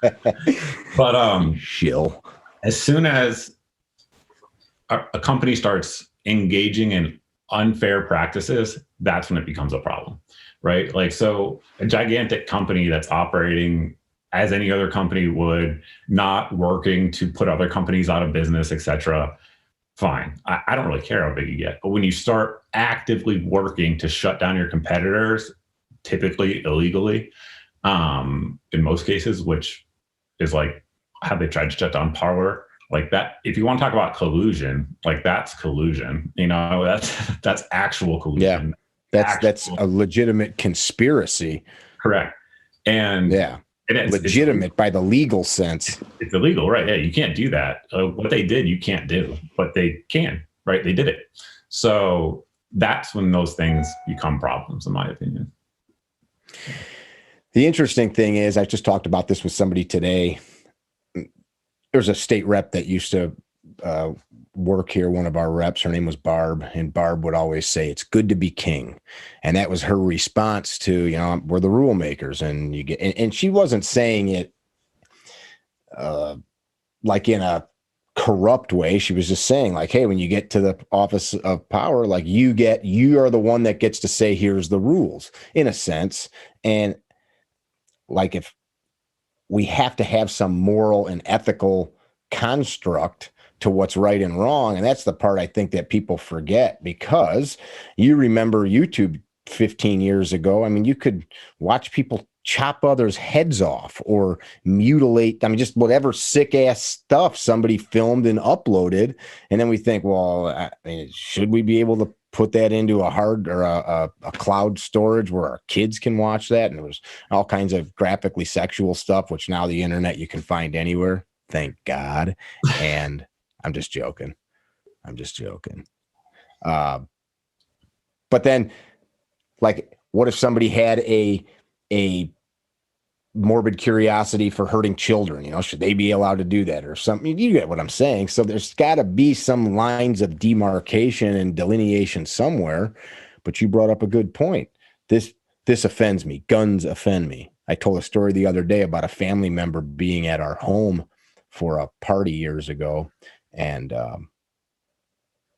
it. But shill. As soon as a company starts engaging in unfair practices, that's when it becomes a problem, right? Like, so a gigantic company that's operating as any other company would, not working to put other companies out of business, etc. Fine. I don't really care how big you get. But when you start actively working to shut down your competitors, typically illegally, in most cases, which is like how they tried to shut down Parler, like that. If you want to talk about collusion, like that's collusion. That's actual collusion. Yeah, that's a legitimate conspiracy. Correct. And yeah. It's legitimate by the legal sense. It's illegal, right? Yeah, you can't do that. What they did, you can't do, but they can, right? They did it. So that's when those things become problems, in my opinion. The interesting thing is, I just talked about this with somebody today. There's a state rep that used to work here, one of our reps. Her name was Barb, and Barb would always say, "It's good to be king," and that was her response to, we're the rule makers, and you get. And she wasn't saying it like in a corrupt way. She was just saying, like, hey, when you get to the office of power, like you are the one that gets to say, here's the rules, in a sense. And like, if we have to have some moral and ethical construct to what's right and wrong. And that's the part I think that people forget, because you remember YouTube 15 years ago. I mean, you could watch people chop others' heads off or mutilate. I mean, just whatever sick ass stuff somebody filmed and uploaded. And then we think, well, I mean, should we be able to put that into a hard or a cloud storage where our kids can watch that? And it was all kinds of graphically sexual stuff, which now the internet you can find anywhere. Thank God. And I'm just joking. But then, like, what if somebody had a morbid curiosity for hurting children? You know, should they be allowed to do that or something? You get what I'm saying. So there's got to be some lines of demarcation and delineation somewhere. But you brought up a good point. This offends me. Guns offend me. I told a story the other day about a family member being at our home for a party years ago, and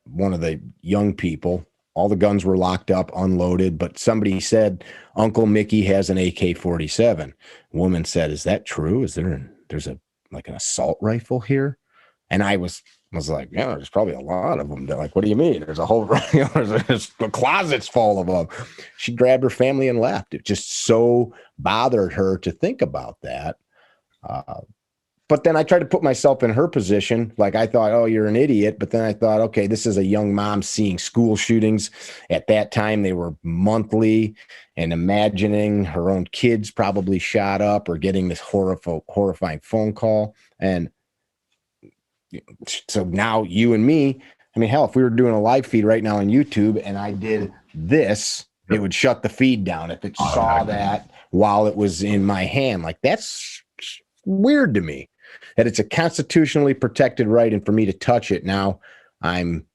one of the young people, all the guns were locked up, unloaded, but somebody said, Uncle Mickey has an AK-47. Woman said, is that true? There's like an assault rifle here? And I was like, yeah, there's probably a lot of them. They're like, what do you mean? There's a whole, there's closets full of them. She grabbed her family and left. It just so bothered her to think about that. But then I tried to put myself in her position. Like, I thought, oh, you're an idiot. But then I thought, okay, this is a young mom seeing school shootings. At that time, they were monthly, and imagining her own kids probably shot up or getting this horrifying phone call. And so now you and me, I mean, hell, if we were doing a live feed right now on YouTube and I did this, it would shut the feed down if it saw that while it was in my hand. Like, that's weird to me. That it's a constitutionally protected right, and for me to touch it, now I'm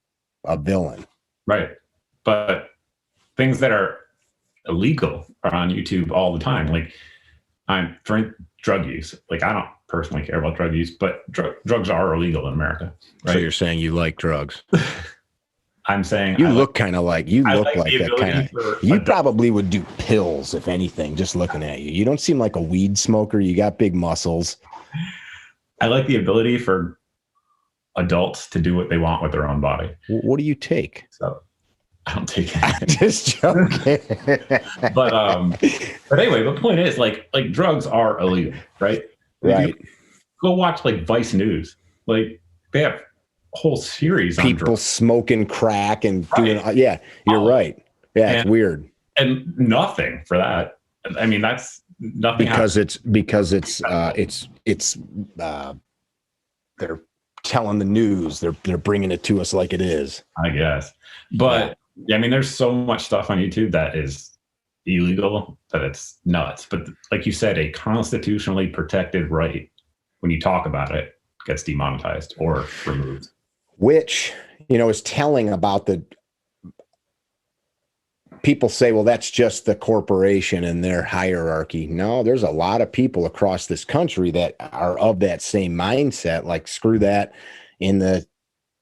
a villain. Right. But things that are illegal are on YouTube all the time. Like, for drug use. Like, I don't personally care about drug use, but drugs are illegal in America. Right? So you're saying you like drugs? I'm saying you look kind of like you look like that kind of. You probably would do pills, if anything. Just looking at you, you don't seem like a weed smoker. You got big muscles. I like the ability for adults to do what they want with their own body. What do you take? So I don't take it. I'm just joking. but anyway, the point is, like drugs are illegal, right? Right. Go watch like Vice News. Like, they have a whole series on people drugs. Smoking crack and doing. Yeah, you're right. Yeah, it's weird. And nothing for that. I mean, that's nothing because they're telling the news. They're bringing it to us like it is, I guess. But yeah, I mean, there's so much stuff on YouTube that is illegal that it's nuts. But like you said, a constitutionally protected right, when you talk about it, gets demonetized or removed. Which, is telling about the people say, well, that's just the corporation and their hierarchy. No, there's a lot of people across this country that are of that same mindset. Like, screw that. In the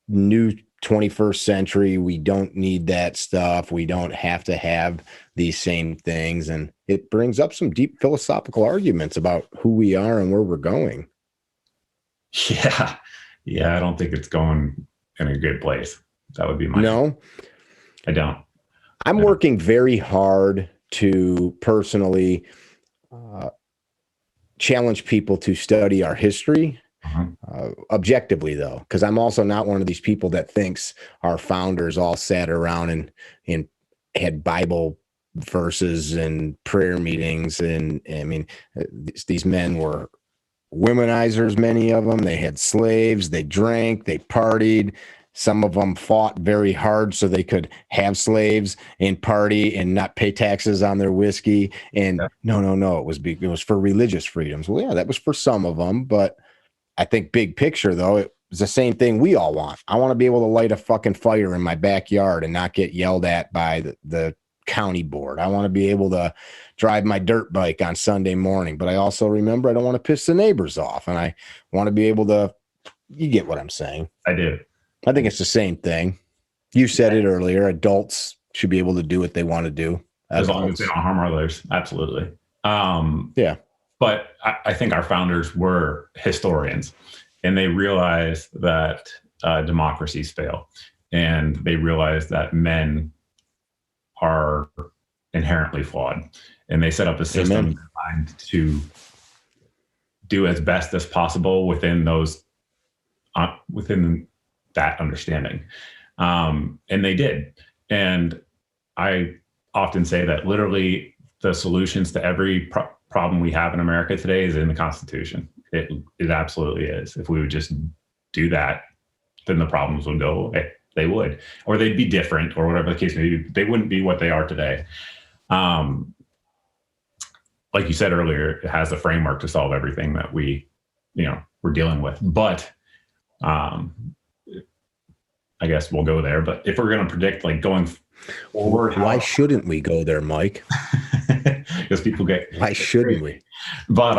new 21st century, we don't need that stuff. We don't have to have these same things. And it brings up some deep philosophical arguments about who we are and where we're going. Yeah. I don't think it's going in a good place. That would be my. No, I don't. I'm working very hard to personally challenge people to study our history objectively, though, because I'm also not one of these people that thinks our founders all sat around and had Bible verses and prayer meetings. And I mean, these men were womenizers, many of them. They had slaves, they drank, they partied. Some of them fought very hard so they could have slaves and party and not pay taxes on their whiskey. And no, it was for religious freedoms. Well, yeah, that was for some of them, but I think big picture, though, it was the same thing we all want. I want to be able to light a fucking fire in my backyard and not get yelled at by the county board. I want to be able to drive my dirt bike on Sunday morning, but I also remember I don't want to piss the neighbors off, and I want to be able to. You get what I'm saying? I do. I think it's the same thing. You said it earlier. Adults should be able to do what they want to do. As long as they don't harm others. Absolutely. Yeah. but I think our founders were historians, and they realized that democracies fail, and they realized that men are inherently flawed, and they set up a system designed to do as best as possible within those within that understanding, and they did. And I often say that literally the solutions to every problem we have in America today is in the Constitution. It absolutely is. If we would just do that, then the problems would go away. They would, or they'd be different, or whatever the case may be. They wouldn't be what they are today. Like you said earlier, it has a framework to solve everything that we're dealing with. But I guess we'll go there. But if we're going to predict like going forward, why shouldn't we go there, Mike? Because people get why shouldn't we? But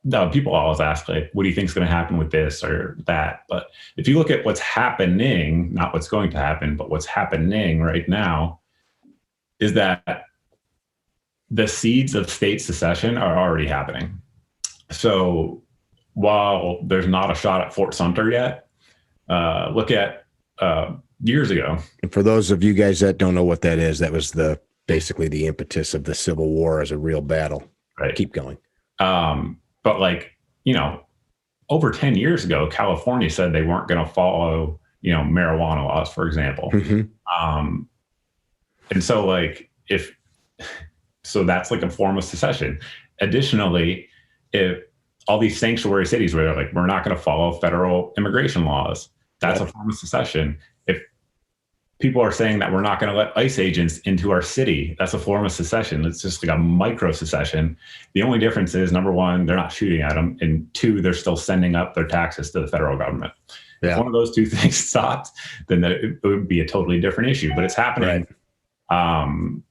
no, people always ask like, what do you think is going to happen with this or that? But if you look at what's happening, not what's going to happen, but what's happening right now, is that the seeds of state secession are already happening. So while there's not a shot at Fort Sumter yet, look at years ago. And for those of you guys that don't know what that is, that was basically the impetus of the Civil War as a real battle. Right. Keep going. But like, over 10 years ago, California said they weren't going to follow, marijuana laws, for example. Mm-hmm. And so like, so that's like a form of secession. Additionally, if all these sanctuary cities where they're like, we're not going to follow federal immigration laws, that's a form of secession. If people are saying that we're not going to let ICE agents into our city, that's a form of secession. It's just like a micro secession. The only difference is, number one, they're not shooting at them, and two, they're still sending up their taxes to the federal government. Yeah. If one of those two things stopped, then it would be a totally different issue. But it's happening on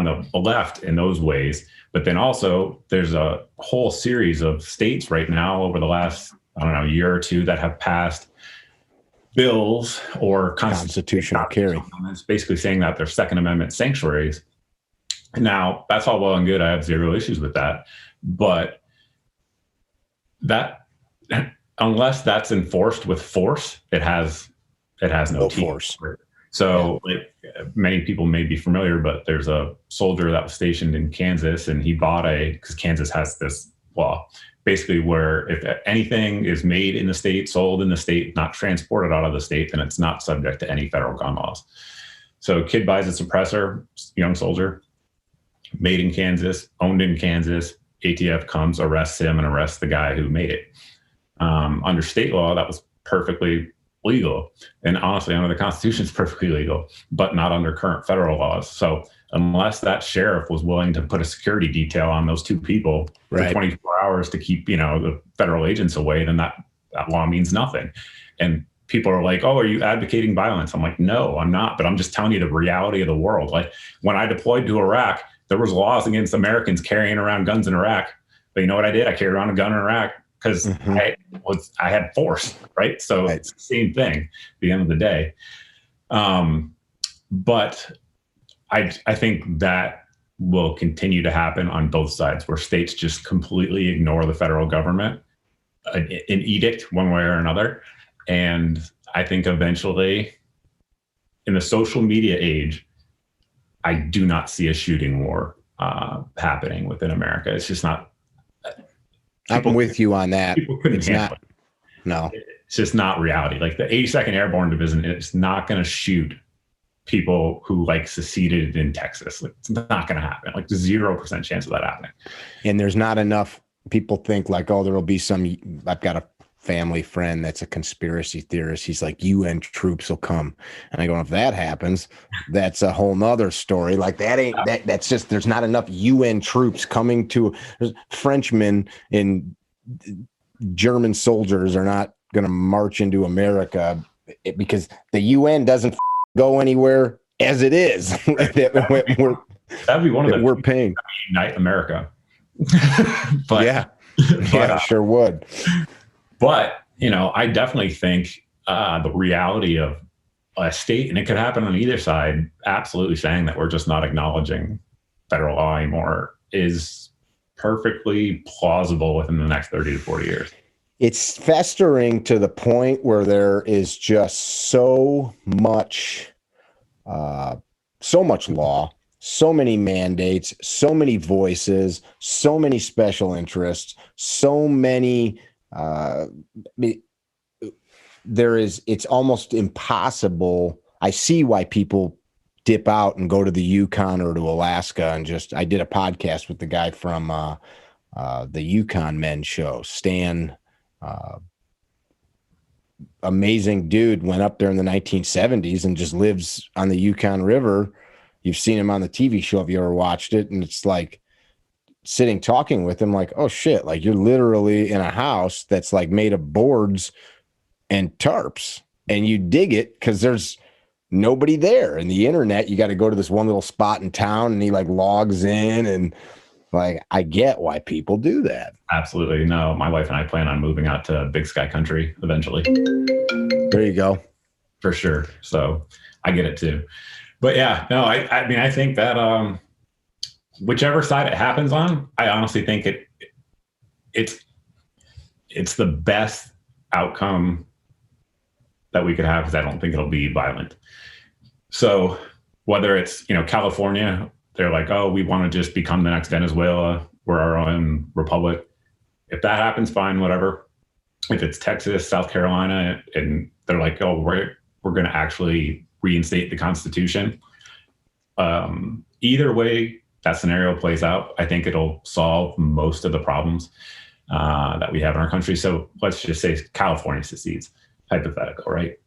the left in those ways. But then also there's a whole series of states right now over the last, year or two that have passed bills or constitutional carry. It's basically saying that they're Second Amendment sanctuaries. Now, that's all well and good. I have zero issues with that. But that, unless that's enforced with force, it has no force. So like many people may be familiar, but there's a soldier that was stationed in Kansas, and he bought because Kansas has this law, basically where if anything is made in the state, sold in the state, not transported out of the state, then it's not subject to any federal gun laws. So a kid buys a suppressor, young soldier, made in Kansas, owned in Kansas, ATF comes, arrests him, and arrests the guy who made it. Under state law, that was perfectly legal. And honestly, under the Constitution, it's perfectly legal, but not under current federal laws. So unless that sheriff was willing to put a security detail on those two people for 24 hours to keep, the federal agents away, then that law means nothing. And people are like, oh, are you advocating violence? I'm like, no, I'm not. But I'm just telling you the reality of the world. Like when I deployed to Iraq, there was laws against Americans carrying around guns in Iraq. But you know what I did? I carried around a gun in Iraq because I had force, right? So it's the same thing at the end of the day. But I think that will continue to happen on both sides, where states just completely ignore the federal government, an edict one way or another. And I think eventually, in the social media age, I do not see a shooting war happening within America. It's just not. I'm with you on that. It's not. No, it's just not reality. Like the 82nd Airborne Division, it's not going to shoot people who like seceded in Texas. Like, it's not going to happen. Like 0% chance of that happening. And there's not enough people think like, oh, there'll be some. I've got a family friend that's a conspiracy theorist. He's like, UN troops will come. And I go, if that happens, that's a whole nother story. Like that's just, there's not enough UN troops coming to Frenchmen and German soldiers are not going to march into America because the UN doesn't go anywhere as it is. That'd be one of the we're paying unite America. But it sure would. But, I definitely think the reality of a state, and it could happen on either side, absolutely saying that we're just not acknowledging federal law anymore is perfectly plausible within the next 30 to 40 years. It's festering to the point where there is just so much law, so many mandates, so many voices, so many special interests, so many. It's almost impossible. I see why people dip out and go to the Yukon or to Alaska and I did a podcast with the guy from the Yukon Men show, Stan. Amazing dude, went up there in the 1970s and just lives on the Yukon River. You've seen him on the TV show if you ever watched it, and it's like sitting talking with him like, oh shit, like you're literally in a house that's like made of boards and tarps, and you dig it because there's nobody there. And the internet, you got to go to this one little spot in town, and he like logs in, and like, I get why people do that. Absolutely. No, my wife and I plan on moving out to Big Sky Country eventually. There you go. For sure. So I get it too. But yeah, no, I mean, I think that whichever side it happens on, I honestly think it's the best outcome that we could have, because I don't think it'll be violent. So whether it's, California, they're like, oh, we want to just become the next Venezuela. We're our own republic. If that happens, fine, whatever. If it's Texas, South Carolina, and they're like, oh, we're going to actually reinstate the Constitution. Either way that scenario plays out, I think it'll solve most of the problems that we have in our country. So let's just say California secedes, hypothetical, right?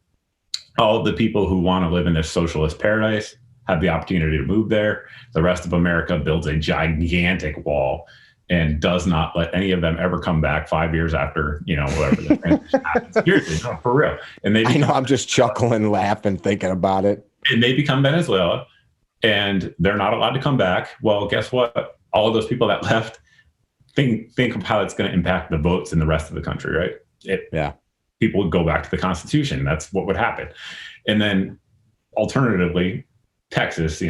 All of the people who want to live in this socialist paradise have the opportunity to move there. The rest of America builds a gigantic wall and does not let any of them ever come back 5 years after, whatever the transition happens. Seriously, no, for real. And I know, I'm just chuckling, laughing, thinking about it. And they become Venezuela, and they're not allowed to come back. Well, guess what? All of those people that left, think of how it's going to impact the votes in the rest of the country, right? Yeah. People would go back to the Constitution. That's what would happen. And then alternatively, Texas,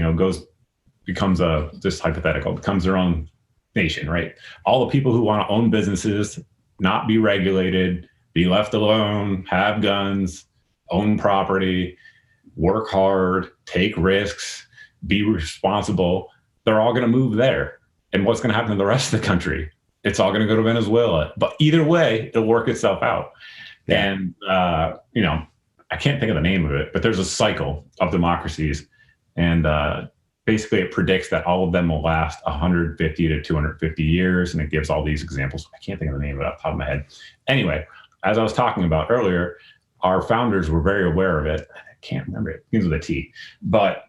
becomes just hypothetical, becomes their own nation, right? All the people who want to own businesses, not be regulated, be left alone, have guns, own property, work hard, take risks, be responsible, they're all going to move there. And what's going to happen to the rest of the country? It's all going to go to Venezuela. But either way, it'll work itself out. Yeah. And, I can't think of the name of it, but there's a cycle of democracies. And basically, it predicts that all of them will last 150 to 250 years. And it gives all these examples. I can't think of the name of it off the top of my head. Anyway, as I was talking about earlier, our founders were very aware of it. I can't remember it. It begins with a T. But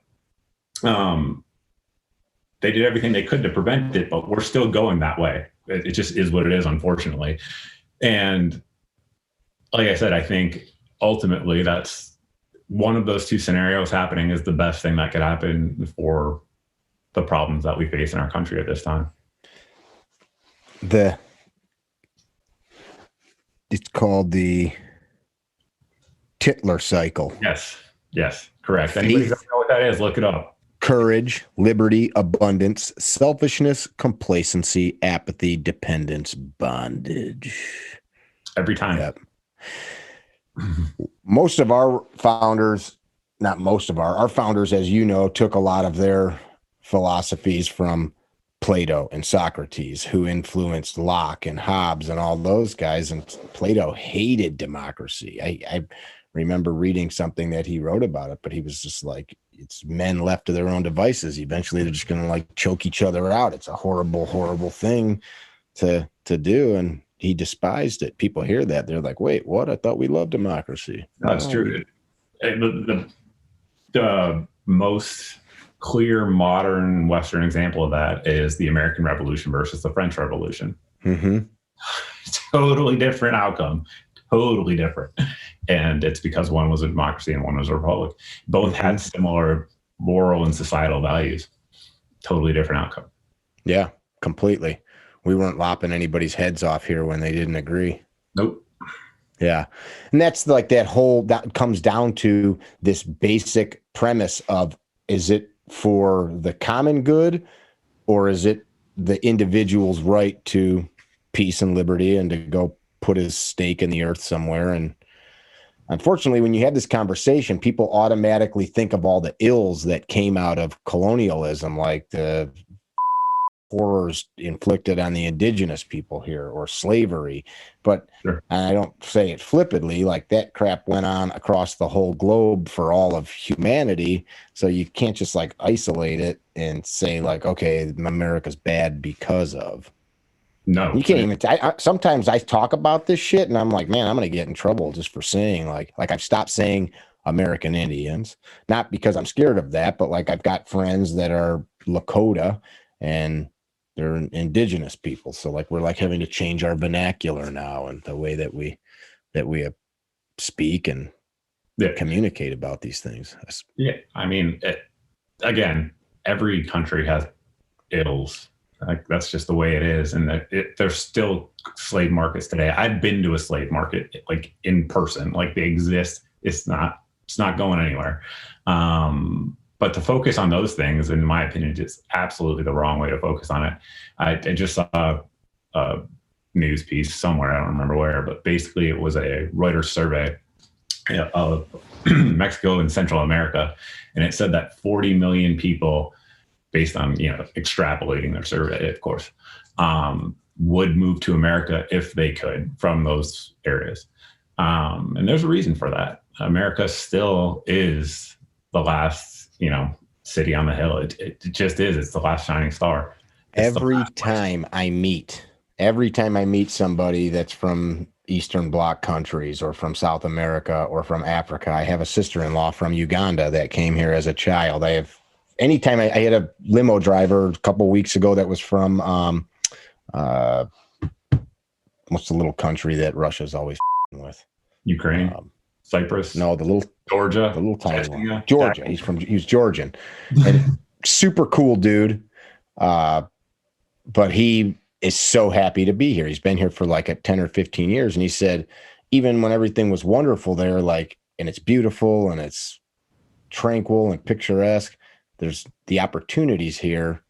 they did everything they could to prevent it, but we're still going that way. It just is what it is, unfortunately. And like I said, I think ultimately that's one of those two scenarios happening is the best thing that could happen for the problems that we face in our country at this time. It's called the Tytler cycle. Yes, correct. Anybody who doesn't know what that is, look it up. Courage, liberty, abundance, selfishness, complacency, apathy, dependence, bondage. Every time. Yep. Most of our founders, not most of our founders, as you know, took a lot of their philosophies from Plato and Socrates, who influenced Locke and Hobbes and all those guys. And Plato hated democracy. I remember reading something that he wrote about it, but he was just like, it's men left to their own devices. Eventually they're just going to like choke each other out. It's a horrible, horrible thing to do. And he despised it. People hear that. They're like, wait, what? I thought we loved democracy. That's true. The most clear modern Western example of that is the American Revolution versus the French Revolution. Mm-hmm. Totally different outcome. Totally different. And it's because one was a democracy and one was a republic. Both had similar moral and societal values. Totally different outcome. Yeah, completely. We weren't lopping anybody's heads off here when they didn't agree. Nope. Yeah. And that's like that comes down to this basic premise of, is it for the common good or is it the individual's right to peace and liberty and to go put his stake in the earth somewhere. And unfortunately, when you have this conversation, people automatically think of all the ills that came out of colonialism, like the horrors inflicted on the indigenous people here or slavery. But Sure. I don't say it flippantly, like that crap went on across the whole globe for all of humanity. So you can't just like isolate it and say like, okay, America's bad because of. No, You can't even. Sometimes I talk about this shit, and I'm like, man, I'm gonna get in trouble just for saying like I've stopped saying American Indians, not because I'm scared of that, but like I've got friends that are Lakota, and they're indigenous people, so like we're like having to change our vernacular now and the way that we speak and communicate about these things. Yeah, I mean, again, every country has ills. Like that's just the way it is, and there's still slave markets today. I've been to a slave market, like in person, like they exist. It's not going anywhere. But to focus on those things, in my opinion, is absolutely the wrong way to focus on it. I just saw a news piece somewhere, I don't remember where, but basically it was a Reuters survey of Mexico and Central America, and it said that 40 million people, based on extrapolating their survey, of course, would move to America if they could from those areas. And there's a reason for that. America still is the last, city on the hill. It just is. It's the last shining star. Every time I meet somebody that's from Eastern Bloc countries or from South America or from Africa, I have a sister-in-law from Uganda that came here as a child. Anytime I had a limo driver a couple of weeks ago that was from what's the little country that Russia's always with? Ukraine, Cyprus. No, the little Georgia, the little tiny one. Georgia. He's Georgian, and super cool dude. But he is so happy to be here. He's been here for like 10 or 15 years, and he said, even when everything was wonderful there, like, and it's beautiful and it's tranquil and picturesque, there's the opportunities here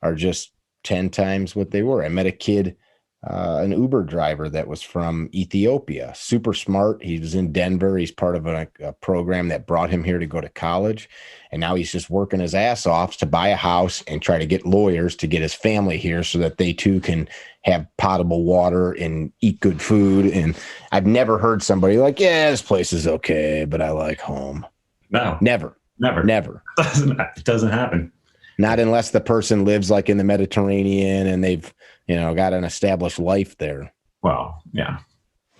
are just 10 times what they were. I met a kid, an Uber driver that was from Ethiopia, super smart. He was in Denver. He's part of a program that brought him here to go to college. And now he's just working his ass off to buy a house and try to get lawyers to get his family here so that they too can have potable water and eat good food. And I've never heard somebody like, yeah, this place is okay, but I like home. No, never. It doesn't happen. Not unless the person lives like in the Mediterranean and they've, got an established life there. Well, yeah.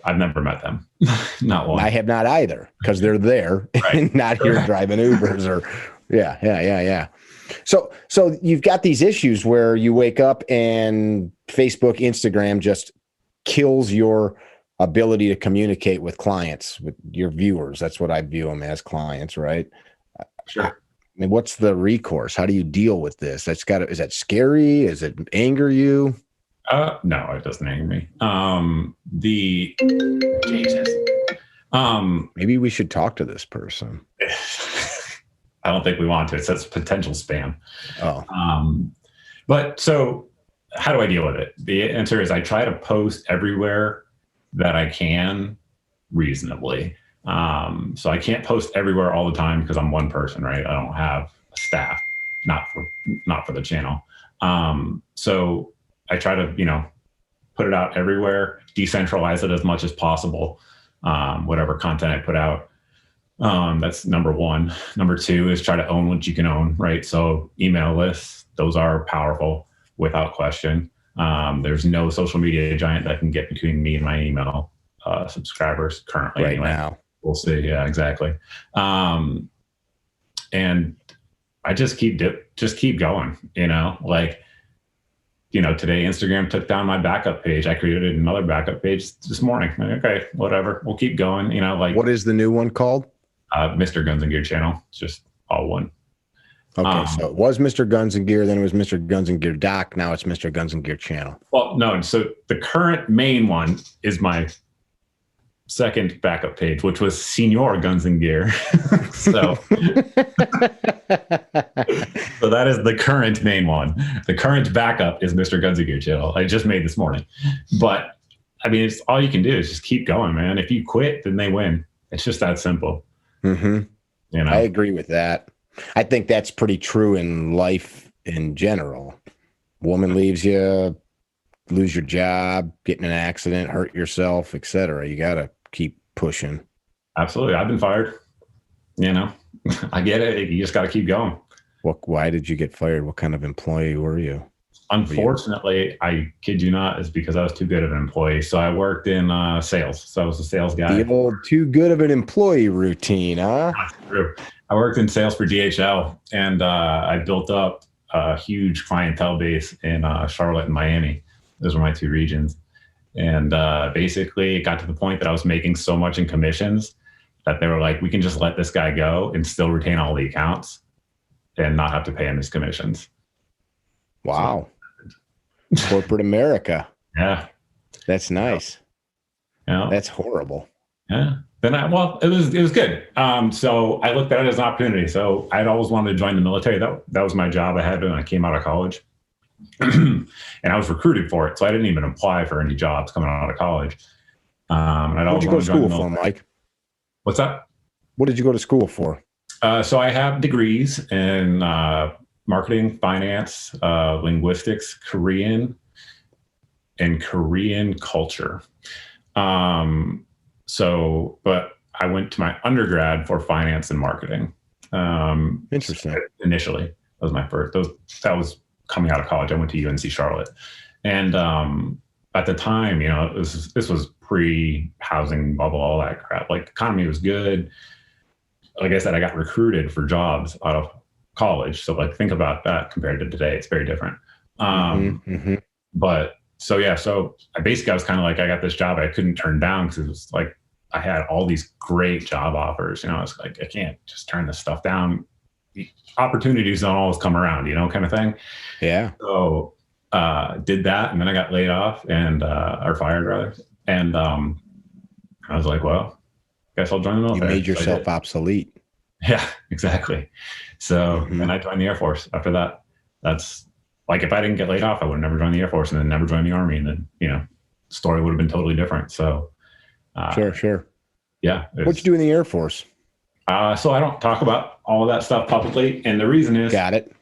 I've never met them. Not one. I have not either, because they're there and not here driving Ubers or yeah. So you've got these issues where you wake up and Facebook, Instagram just kills your ability to communicate with clients, with your viewers. That's what I view them as, clients, right? Sure. I mean, what's the recourse? How do you deal with this? Is that scary? Does it anger you? No, it doesn't anger me. Jesus. Maybe we should talk to this person. I don't think we want to. It says potential spam. Oh. But so how do I deal with it? The answer is I try to post everywhere that I can reasonably. So I can't post everywhere all the time because I'm one person, right? I don't have a staff, not for the channel. So I try to, put it out everywhere, decentralize it as much as possible. Whatever content I put out. That's number one. Number two is try to own what you can own, right? So email lists, those are powerful without question. There's no social media giant that can get between me and my email subscribers currently. Right now. We'll see. Yeah, exactly. And I just keep going, today Instagram took down my backup page. I created another backup page this morning. Okay, whatever. We'll keep going. What is the new one called? MrGunsNGear channel. It's just all one. Okay, so it was Mr. Guns and Gear, then it was Mr. Guns and Gear Doc. Now it's Mr. Guns and Gear channel. Well, no. So the current main one is my second backup page, which was Senior Guns and Gear. so, so that is the current main one. The current backup is Mr. Guns and Gear channel. I just made this morning. But I mean, it's all you can do is just keep going, man. If you quit, then they win. It's just that simple. Mm-hmm. You know? I agree with that. I think that's pretty true in life in general. Woman leaves you, lose your job, get in an accident, hurt yourself, etc. You got to keep pushing. Absolutely. I've been fired. You know, I get it. You just got to keep going. Why did you get fired? What kind of employee were you? Unfortunately, I kid you not, is because I was too good of an employee. So I worked in sales. So I was a sales guy. The old too good of an employee routine, huh? That's true. I worked in sales for DHL, and I built up a huge clientele base in Charlotte and Miami. Those were my two regions. And basically, it got to the point that I was making so much in commissions that they were like, we can just let this guy go and still retain all the accounts and not have to pay him his commissions. Wow. So, corporate America. Yeah. That's nice. Yeah. That's horrible. Yeah. Then it was good. So I looked at it as an opportunity. So I'd always wanted to join the military. That was my job I had when I came out of college. And I was recruited for it. So I didn't even apply for any jobs coming out of college. What did you go to school for, Mike? What's that? What did you go to school for? So I have degrees in marketing, finance, linguistics, Korean, and Korean culture. But I went to my undergrad for finance and marketing. Interesting. Initially, that was my first. That was coming out of college. I went to UNC Charlotte, and at the time, you know, this was pre-housing bubble, all that crap. Like, the economy was good. Like I said, I got recruited for jobs out of college. So, like, think about that compared to today. It's very different. But so I was kind of like, I got this job I couldn't turn down because it was like I had all these great job offers. You know, it's like, I can't just turn this stuff down. Opportunities don't always come around, you know, kind of thing. Yeah. So did that, and then I got laid off or fired rather. And I was like, well, guess I'll join the military. You made yourself obsolete. Yeah, exactly. So and I joined the Air Force after that. That's like, if I didn't get laid off, I would have never joined the Air Force and then never joined the Army. And then, you know, the story would have been totally different. So sure. Yeah. What'd you do in the Air Force? So I don't talk about all of that stuff publicly. And the reason is, got it.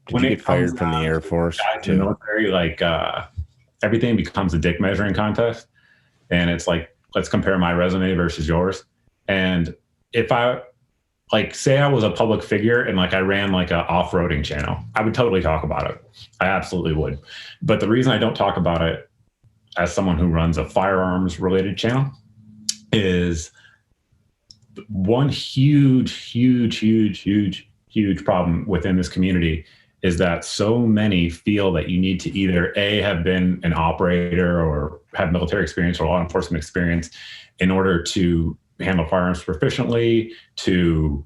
Did you get fired from the Air Force? In the military, like everything becomes a dick measuring contest. And it's like, let's compare my resume versus yours. And if I, like, say I was a public figure and like I ran like a off-roading channel, I would totally talk about it. I absolutely would. But the reason I don't talk about it as someone who runs a firearms related channel is one huge problem within this community is that so many feel that you need to either A, have been an operator or have military experience or law enforcement experience in order to handle firearms proficiently, to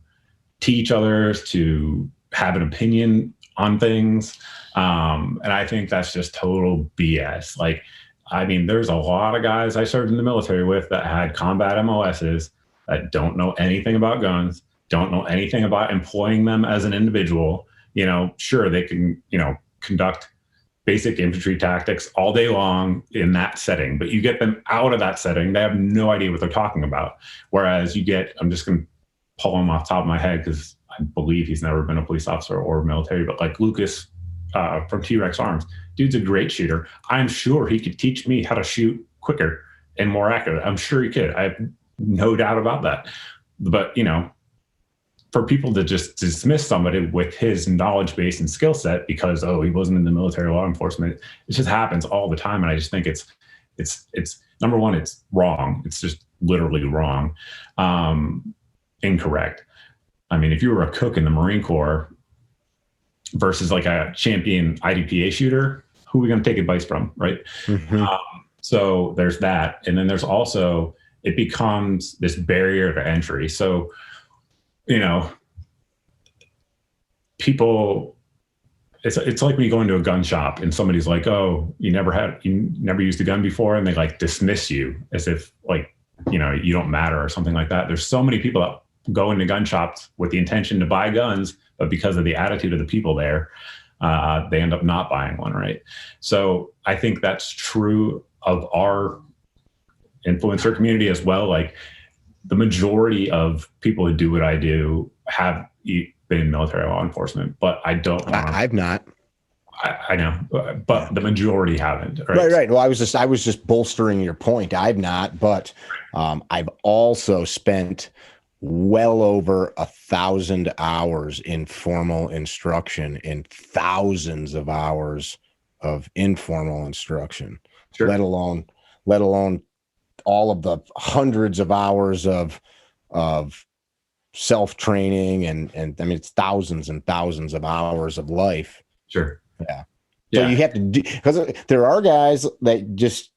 teach others, to have an opinion on things. And I think that's just total BS. Like, I mean, there's a lot of guys I served in the military with that had combat MOSs that don't know anything about guns, don't know anything about employing them as an individual. You know, sure, they can, you know, conduct basic infantry tactics all day long in that setting, but you get them out of that setting, they have no idea what they're talking about. Whereas you get, I'm just going to pull him off the top of my head because I believe he's never been a police officer or military, but like Lucas from T-Rex Arms, dude's a great shooter. I'm sure he could teach me how to shoot quicker and more accurate. I'm sure he could. I have no doubt about that. But, you know, for people to just dismiss somebody with his knowledge base and skill set because, oh, he wasn't in the military, law enforcement, it just happens all the time. And I just think it's number one, it's wrong. It's just literally wrong. Incorrect. I mean, if you were a cook in the Marine Corps versus like a champion IDPA shooter, who are we going to take advice from, right? So there's that. And then there's also, it becomes this barrier to entry. So, you know, people it's like when you go into a gun shop and somebody's like, oh, you never used a gun before, and they like dismiss you as if like, you know, you don't matter or something like that. There's so many people that go into gun shops with the intention to buy guns, but because of the attitude of the people there, they end up not buying one, right? So I think that's true of our influencer community as well. Like the majority of people who do what I do have been in military law enforcement, but I don't want to. I've not. I know, but the majority haven't. Right. Well, I was just bolstering your point. I've not, but I've also spent well over 1,000 hours in formal instruction and thousands of hours of informal instruction, Sure. let alone all of the hundreds of hours of self-training and I mean, it's thousands and thousands of hours of life. Sure. Yeah. So you have to do, because there are guys that just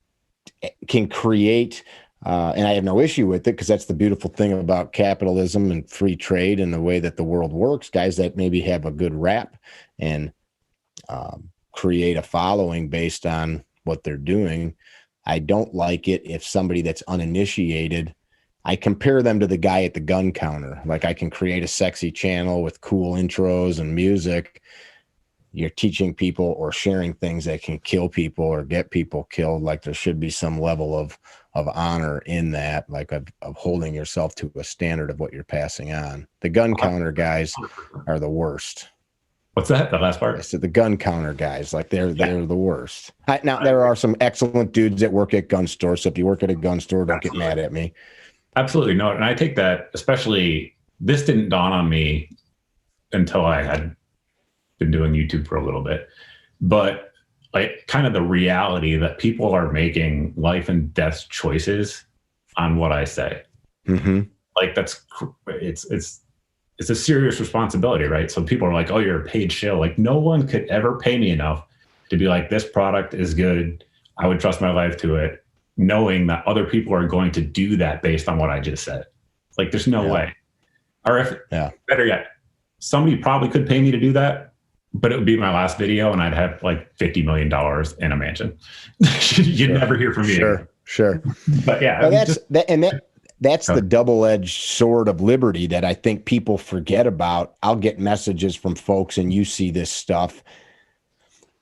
can create, and I have no issue with it because that's the beautiful thing about capitalism and free trade and the way that the world works. Guys that maybe have a good rap and create a following based on what they're doing. I don't like it if somebody that's uninitiated, I compare them to the guy at the gun counter. Like I can create a sexy channel with cool intros and music. You're teaching people or sharing things that can kill people or get people killed. Like there should be some level of honor in that, like of holding yourself to a standard of what you're passing on. The gun counter guys are the worst. What's that? The last part? I said the gun counter guys, like they're the worst. Now there are some excellent dudes that work at gun stores. So if you work at a gun store, don't get mad at me. Absolutely no. And I take that, especially this didn't dawn on me until I had been doing YouTube for a little bit, but like kind of the reality that people are making life and death choices on what I say. Mm-hmm. Like it's a serious responsibility, right? So people are like, oh, you're a paid shill. Like no one could ever pay me enough to be like, this product is good. I would trust my life to it, knowing that other people are going to do that based on what I just said. Like there's no way. Or if better yet, somebody probably could pay me to do that, but it would be my last video and I'd have like $50 million in a mansion. You'd never hear from me. Sure. But yeah. Well, that's the double-edged sword of liberty that I think people forget about. I'll get messages from folks and you see this stuff.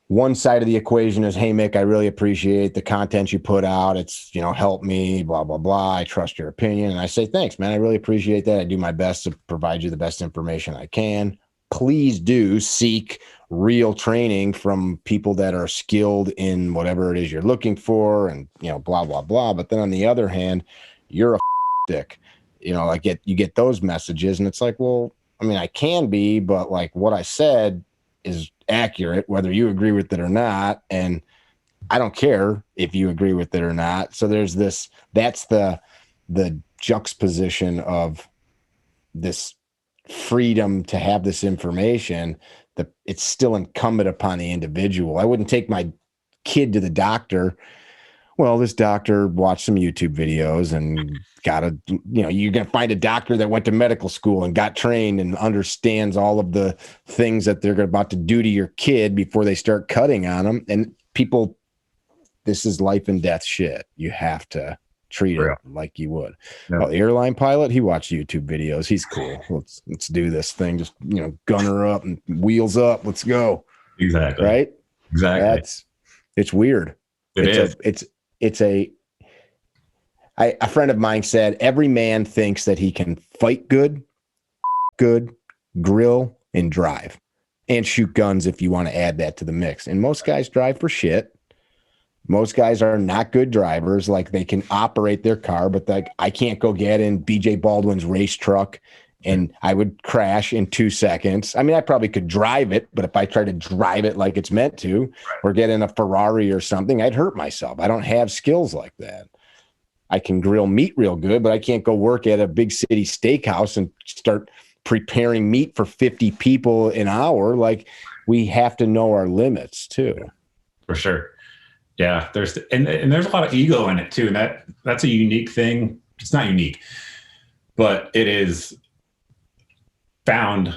One side of the equation is, hey, Mick, I really appreciate the content you put out. It's, help me, blah, blah, blah. I trust your opinion. And I say, thanks, man. I really appreciate that. I do my best to provide you the best information I can. Please do seek real training from people that are skilled in whatever it is you're looking for and, blah, blah, blah. But then on the other hand, you're a dick, you get those messages and it's like, well, I mean, I can be, but like what I said is accurate, whether you agree with it or not. And I don't care if you agree with it or not. So there's that's the juxtaposition of this freedom to have this information, that it's still incumbent upon the individual. I wouldn't take my kid to the doctor. Well, this doctor watched some YouTube videos and you're going to find a doctor that went to medical school and got trained and understands all of the things that they're about to do to your kid before they start cutting on them. And people, this is life and death shit. You have to treat it like you would. Well, the airline pilot, he watched YouTube videos. He's cool. Let's do this thing. Just, gun her up and wheels up. Let's go. Exactly. Right? Exactly. It's weird. A friend of mine said, every man thinks that he can fight good, grill, and drive, and shoot guns if you want to add that to the mix. And most guys drive for shit. Most guys are not good drivers. Like they can operate their car, but like I can't go get in BJ Baldwin's race truck and I would crash in 2 seconds. I mean, I probably could drive it, but if I try to drive it like it's meant to, or get in a Ferrari or something, I'd hurt myself. I don't have skills like that. I can grill meat real good, but I can't go work at a big city steakhouse and start preparing meat for 50 people an hour. Like we have to know our limits too. For sure. Yeah. There's a lot of ego in it too. And that's a unique thing. It's not unique, but it is found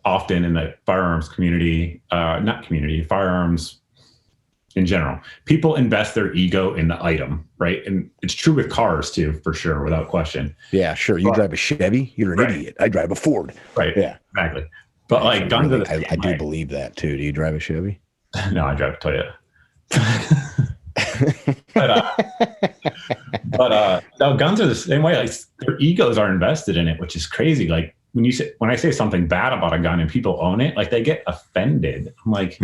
often in the firearms community, firearms in general, people invest their ego in the item, right? And it's true with cars too, for sure, without question. Yeah, sure. You drive a Chevy, you're an idiot. I drive a Ford. Right. Yeah, exactly. But like guns are the same I do way. believe that too. Do you drive a Chevy? No, I drive a Toyota. but no, guns are the same way. Like their egos are invested in it, which is crazy. Like when I say something bad about a gun and people own it, like they get offended. I'm like,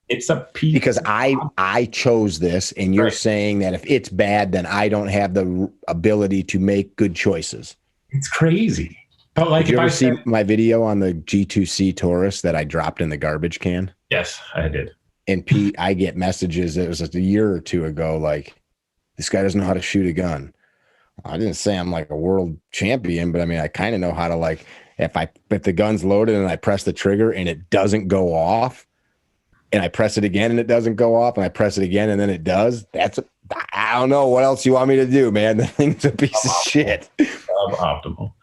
it's a piece because I chose this, and you're saying that if it's bad, then I don't have the ability to make good choices. It's crazy. But like, did you ever see my video on the G2C Taurus that I dropped in the garbage can? Yes, I did. And Pete, I get messages. It was a year or two ago. Like, this guy doesn't know how to shoot a gun. I didn't say I'm like a world champion, but I mean, I kind of know how to, like, if the gun's loaded and I press the trigger and it doesn't go off, and I press it again and it doesn't go off, and I press it again and then it does. I don't know what else you want me to do, man. The thing's a piece of shit. Optimal.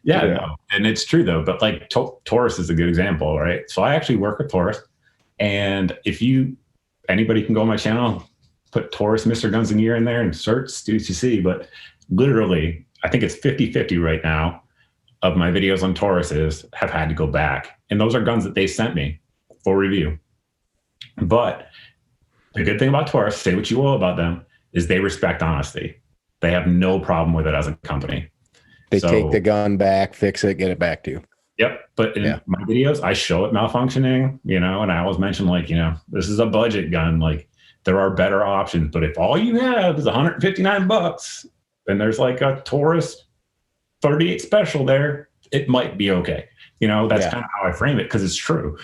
Yeah. No, and it's true though. But like Taurus is a good example, right? So I actually work with Taurus, and if anybody can go on my channel, put Taurus MrGunsNGear in there and search, see what you see. But literally, I think it's 50-50 right now of my videos on Tauruses have had to go back, and those are guns that they sent me for review. But the good thing about Taurus, say what you will about them, is they respect honesty. They have no problem with it as a company. They take the gun back, fix it, get it back to you. Yep. But in my videos, I show it malfunctioning, and I always mention, like, this is a budget gun. Like, there are better options. But if all you have is $159, and there's like a Taurus 38 special there, it might be okay. That's kind of how I frame it, because it's true.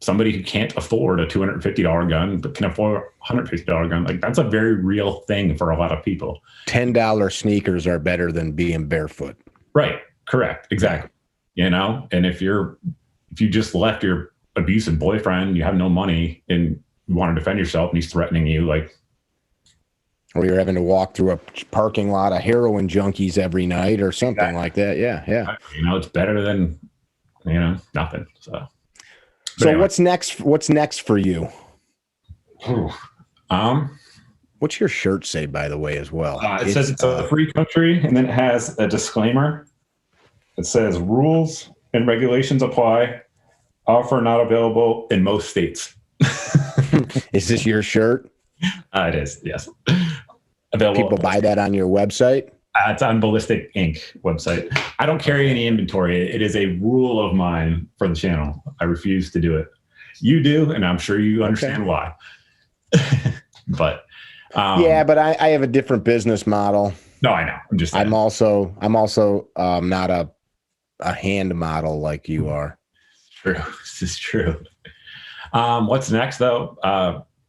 Somebody who can't afford a $250 gun but can afford a $150 gun, like, that's a very real thing for a lot of people. $10 sneakers are better than being barefoot. Right. Correct. Exactly. And if you just left your abusive boyfriend, you have no money, and you want to defend yourself, and he's threatening you, like, or you're having to walk through a parking lot of heroin junkies every night or something like that. Yeah. It's better than nothing. So anyway. What's next for you? What's your shirt say, by the way, as well? It says it's a free country, and then it has a disclaimer. It says rules and regulations apply. Offer not available in most states. Is this your shirt? It is, yes. Available. People buy that on your website? It's on Ballistic Inc. website. I don't carry any inventory. It is a rule of mine for the channel. I refuse to do it. You do, and I'm sure you understand why. But but I have a different business model. No, I know. I'm just saying. I'm also not a hand model like you are. True. This is true. What's next though?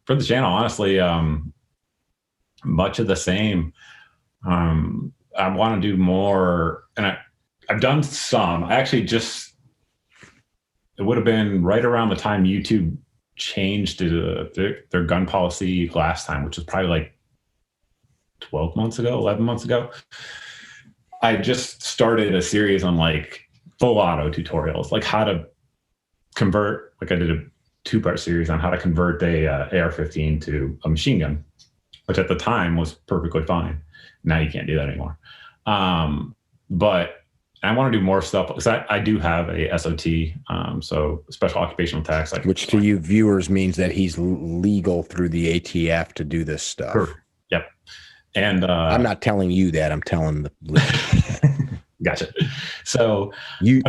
For the channel, honestly, much of the same. I want to do more, and I've done some. I actually it would have been right around the time YouTube changed their gun policy last time, which was probably like 12 months ago, 11 months ago. I just started a series on like full auto tutorials, like how to convert, like I did a 2-part series on how to convert a AR-15 to a machine gun, which at the time was perfectly fine. Now you can't do that anymore. But I want to do more stuff, because I do have a SOT, so special occupational tax. Which to you viewers means that he's legal through the ATF to do this stuff. Sure. Yep. And I'm not telling you that. I'm telling the listeners. Gotcha. So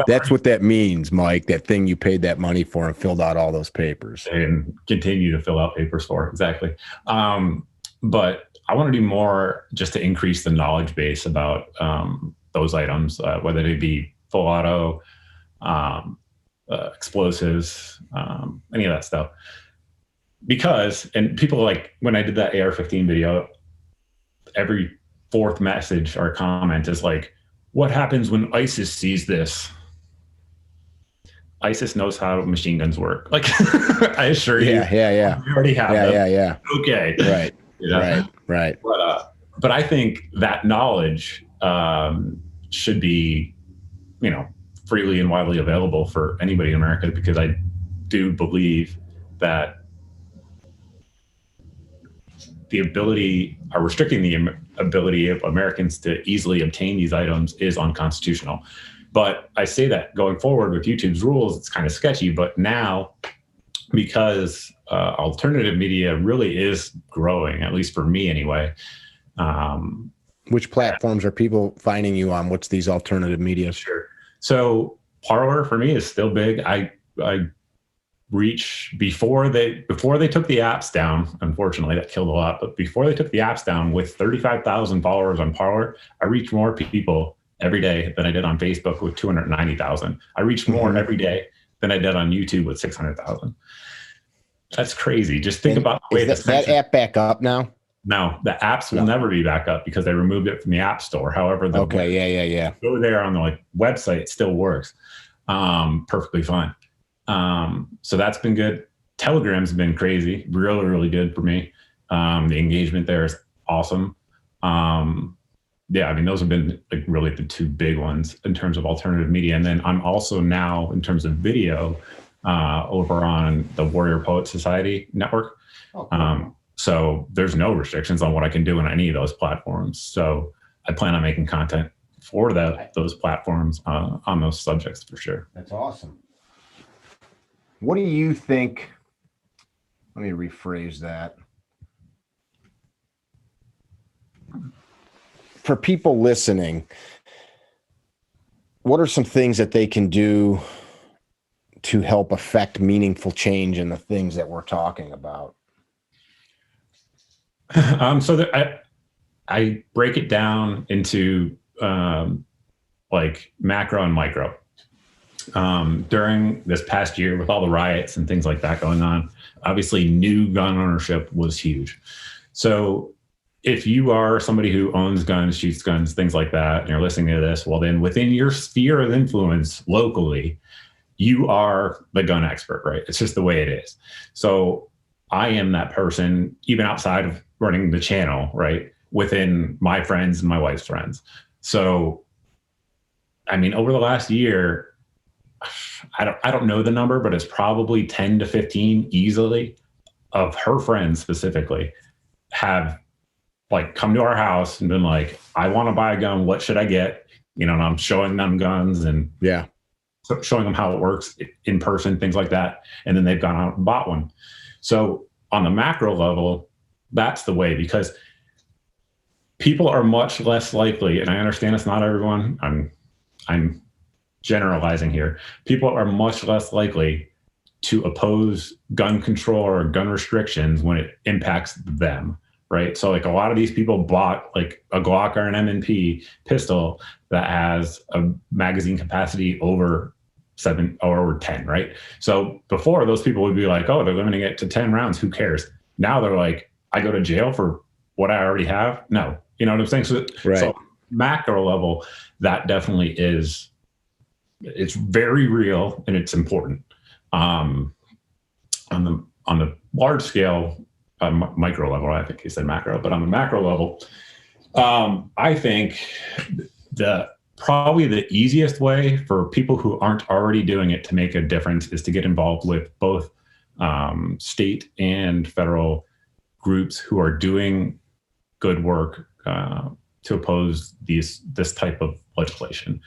that's what that means, Mike, that thing you paid that money for and filled out all those papers. And continue to fill out papers for. Exactly. But I want to do more just to increase the knowledge base about those items, whether they be full auto, explosives, any of that stuff. Because, and people, like, when I did that AR-15 video, every 4th message or comment is like, what happens when ISIS sees this? ISIS knows how machine guns work. Like, I assure you. Yeah. We already have them. Yeah. Okay. Right. Right. But I think that knowledge should be, freely and widely available for anybody in America, because I do believe that restricting the ability of Americans to easily obtain these items is unconstitutional. But I say that going forward with YouTube's rules, it's kind of sketchy. But now, because alternative media really is growing, at least for me anyway. Which platforms are people finding you on? What's these alternative media? Sure. So Parler for me is still big. I reach before they took the apps down. Unfortunately, that killed a lot. But before they took the apps down, with 35,000 followers on Parler, I reached more people every day than I did on Facebook with 290,000. I reached more every day than I did on YouTube with 600,000. That's crazy. Just think about the way that app back up now. No, the apps will never be back up because they removed it from the App Store. However, go there on the website, it still works perfectly fine. So that's been good. Telegram's been crazy, really, really good for me. The engagement there is awesome. Yeah, I mean, those have been really the two big ones in terms of alternative media. And then I'm also now, in terms of video, over on the Warrior Poet Society network. Oh, cool. So there's no restrictions on what I can do on any of those platforms. So I plan on making content for those platforms on those subjects for sure. That's awesome. What do you think? Let me rephrase that. For people listening, what are some things that they can do to help affect meaningful change in the things that we're talking about? So I break it down into macro and micro. During this past year, with all the riots and things like that going on, obviously new gun ownership was huge. So if you are somebody who owns guns, shoots guns, things like that, and you're listening to this, well, then within your sphere of influence locally, you are the gun expert, right? It's just the way it is. So I am that person, even outside of running the channel, right? Within my friends and my wife's friends. So, I mean, over the last year, I don't know the number, but it's probably 10 to 15 easily of her friends specifically have come to our house and been like, I want to buy a gun. What should I get? And I'm showing them guns and showing them how it works in person, things like that. And then they've gone out and bought one. So on the macro level, that's the way, because people are much less likely, and I understand it's not everyone, I'm generalizing here. People are much less likely to oppose gun control or gun restrictions when it impacts them, right? So a lot of these people bought a Glock or an M&P pistol that has a magazine capacity over 7 or over 10, right? So before, those people would be like, oh, they're limiting it to 10 rounds. Who cares? Now they're like, I go to jail for what I already have? No. You know what I'm saying? So macro level, that definitely is, it's very real and it's important. On the large scale, micro level, I think he said macro, but on the macro level, I think probably the easiest way for people who aren't already doing it to make a difference is to get involved with both state and federal groups who are doing good work to oppose this type of legislation.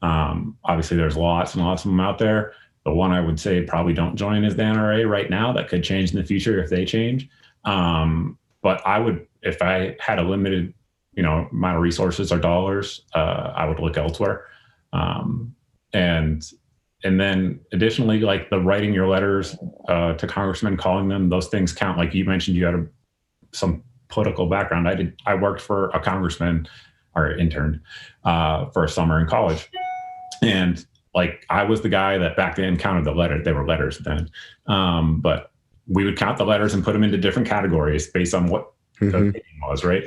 Obviously, there's lots and lots of them out there. The one I would say probably don't join is the NRA right now. That could change in the future if they change. But I would, if I had a limited amount of resources or dollars, I would look elsewhere. And then additionally, the writing your letters to congressmen, calling them, those things count. Like you mentioned, you had some political background. I worked for a congressman or interned for a summer in college. And I was the guy that back then counted the letters. They were letters then. But we would count the letters and put them into different categories based on what the opinion was, right?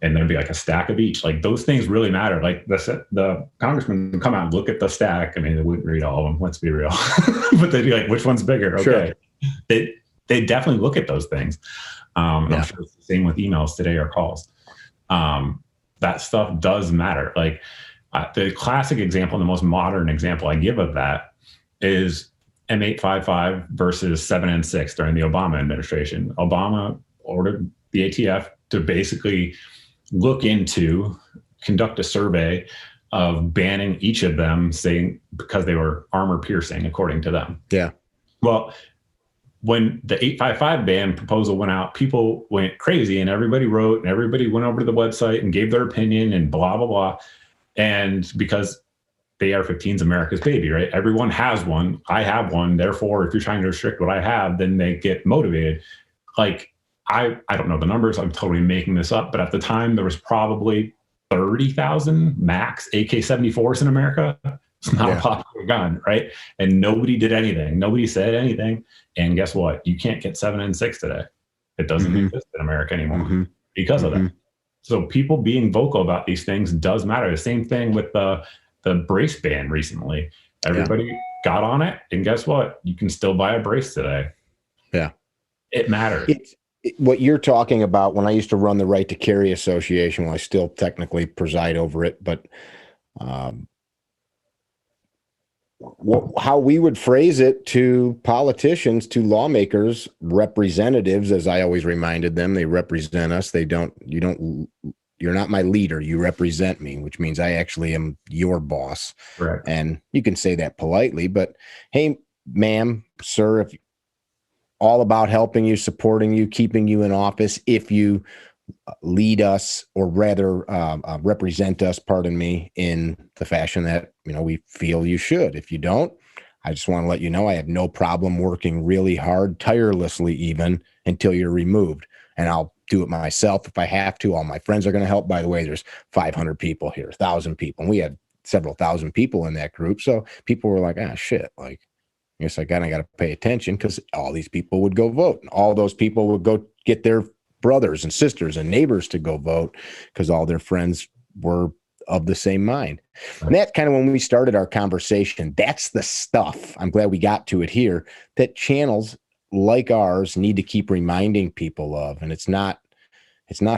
And there'd be a stack of each. Those things really matter. The congressman would come out and look at the stack. I mean, they wouldn't read all of them, let's be real. But they'd be like, which one's bigger? Okay. Sure. They definitely look at those things. And I'm sure it's the same with emails today or calls. That stuff does matter. The classic example, the most modern example I give of that is M855 versus 7N6 during the Obama administration. Obama ordered the ATF to basically conduct a survey of banning each of them, saying because they were armor piercing, according to them. Yeah. Well, when the 855 ban proposal went out, people went crazy and everybody wrote and everybody went over to the website and gave their opinion and blah, blah, blah. And because the AR-15 is America's baby, right? Everyone has one. I have one. Therefore, if you're trying to restrict what I have, then they get motivated. Like, I don't know the numbers. I'm totally making this up. But at the time, there was probably 30,000 max AK-74s in America. It's not a popular gun, right? And nobody did anything. Nobody said anything. And guess what? You can't get 7N6 today. It doesn't exist in America anymore because of that. So people being vocal about these things does matter. The same thing with the brace ban recently. Everybody got on it. And guess what? You can still buy a brace today. Yeah. It matters. What you're talking about, when I used to run the Right to Carry Association, well, I still technically preside over it, but how we would phrase it to politicians, to lawmakers, representatives, as I always reminded them, they represent us. You're not my leader. You represent me, which means I actually am your boss. Right. And you can say that politely, but hey, ma'am, sir, if all about helping you, supporting you, keeping you in office, if you lead us, or rather represent us, pardon me, in the fashion that, we feel you should. If you don't, I just want to let you know I have no problem working really hard, tirelessly even, until you're removed. And I'll do it myself if I have to. All my friends are going to help. By the way, there's 500 people here, 1,000 people. And we had several thousand people in that group. So people were like, shit, like, I guess I got to pay attention, because all these people would go vote. And all those people would go get their brothers and sisters and neighbors to go vote, because all their friends were of the same mind. And that's kind of when we started our conversation. That's the stuff, I'm glad we got to it here, that channels like ours need to keep reminding people of. And it's not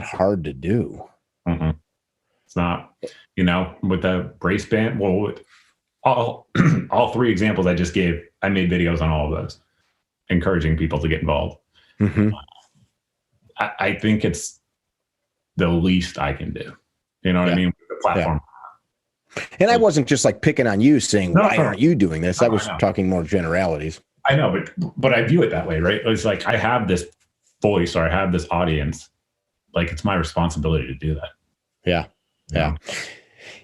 hard to do. It's not, with the brace ban, well, with all three examples I just gave, I made videos on all of those, encouraging people to get involved. I think it's the least I can do. You know what I mean? With the platform. And I wasn't just like picking on you saying, why aren't you doing this? I was talking more generalities. I know, but I view it that way, right? It's like, I have this voice, or I have this audience. Like, it's my responsibility to do that. Yeah.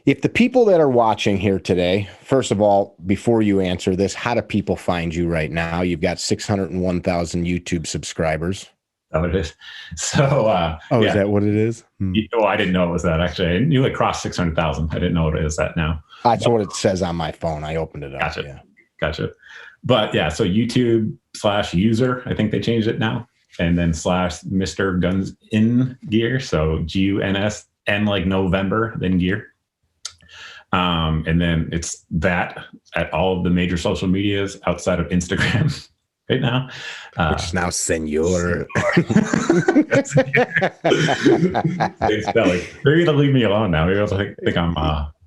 If the people that are watching here today, first of all, before you answer this, how do people find you right now? You've got 601,000 YouTube subscribers. That's what it is. So, is that what it is? Oh, I didn't know it was that, actually. I knew it crossed 600,000. I didn't know what it is at now. That's what it says on my phone. I opened it up. Gotcha. But yeah, so YouTube/user, I think they changed it now. And then /MrGunsNGear. So GUNS, N like November, then gear. And then it's that at all of the major social medias outside of Instagram right now. Which is now Senor. Maybe they'll leave me alone now. Maybe they'll think I'm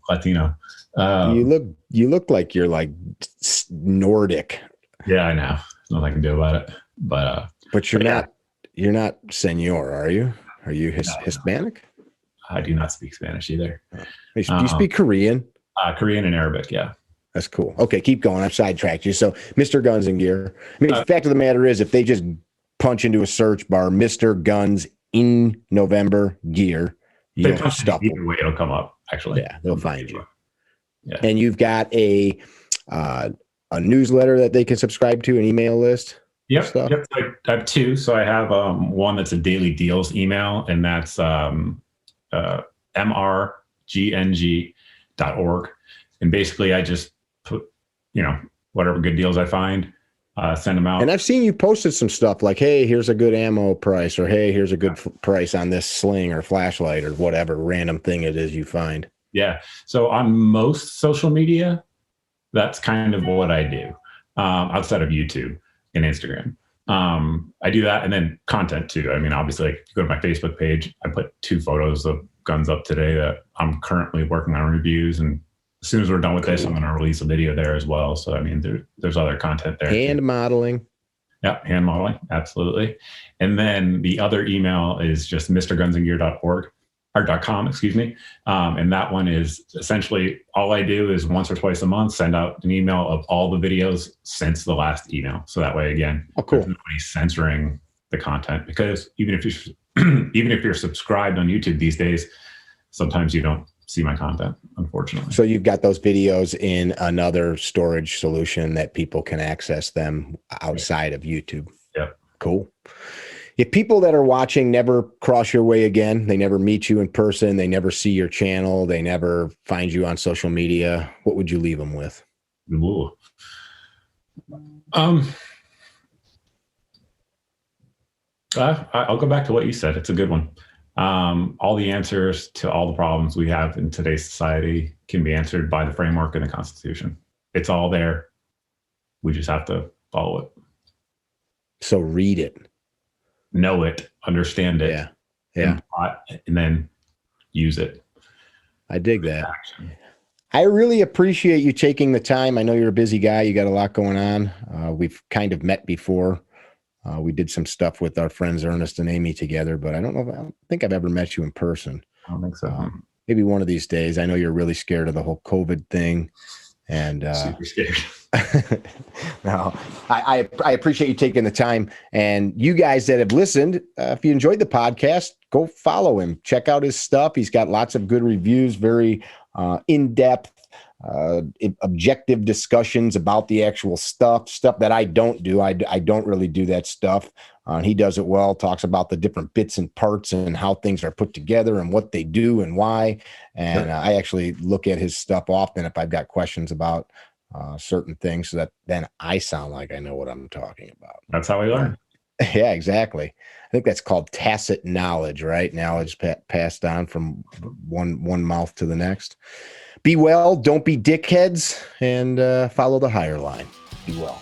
Latino. You look like you're like Nordic. Yeah, I know. There's nothing I can do about it. But you're not Senor, are you? Are you Hispanic? I do not speak Spanish either. Do you speak Korean? Korean and Arabic, yeah. That's cool. Okay, keep going. I've sidetracked you. So, Mr. Guns and Gear. I mean, the fact of the matter is, if they just punch into a search bar, Mr. Guns in November Gear, either way, it'll come up, actually. Yeah, they'll find you. Yeah. And you've got a newsletter that they can subscribe to, an email list? Yep. I have two. So I have one that's a daily deals email, and that's MrGunsNGear.org. And basically I just put, whatever good deals I find, send them out. And I've seen you posted some stuff like, hey, here's a good ammo price, or hey, here's a good price on this sling or flashlight or whatever random thing it is you find. Yeah. So on most social media, that's kind of what I do, outside of YouTube and Instagram. I do that, and then content too. I mean, obviously, like, you go to my Facebook page, I put 2 photos of guns up today that I'm currently working on reviews, and as soon as we're done with this, I'm going to release a video there as well. So I mean, there's other content there. Hand modeling. Yeah, hand modeling, absolutely. And then the other email is just MrGunsNGear.org. Or .com, excuse me. And that one is essentially all I do is once or twice a month send out an email of all the videos since the last email. So that way, again, there's nobody censoring the content, because even if you're subscribed on YouTube these days, sometimes you don't see my content, unfortunately. So you've got those videos in another storage solution that people can access them outside of YouTube. Yep. Cool. If people that are watching never cross your way again, they never meet you in person, they never see your channel, they never find you on social media, what would you leave them with? Ooh. I'll go back to what you said. It's a good one. All the answers to all the problems we have in today's society can be answered by the framework in the Constitution. It's all there. We just have to follow it. So read it. Know it, understand it, and then use it. I dig that. I really appreciate you taking the time. I know you're a busy guy. You got a lot going on. We've kind of met before. We did some stuff with our friends Ernest and Amy together, but I don't think I've ever met you in person. I don't think so. Maybe one of these days. I know you're really scared of the whole COVID thing. And super scared. No, I appreciate you taking the time. And you guys that have listened, if you enjoyed the podcast, go follow him. Check out his stuff. He's got lots of good reviews, very in-depth, objective discussions about the actual stuff that I don't do. I don't really do that stuff. He does it well, talks about the different bits and parts and how things are put together and what they do and why. And I actually look at his stuff often if I've got questions about certain things, so that then I sound like I know what I'm talking about. That's how we learn. Yeah, exactly. I think that's called tacit knowledge, right? Knowledge passed on from one mouth to the next. Be well, don't be dickheads, and follow the higher line. Be well.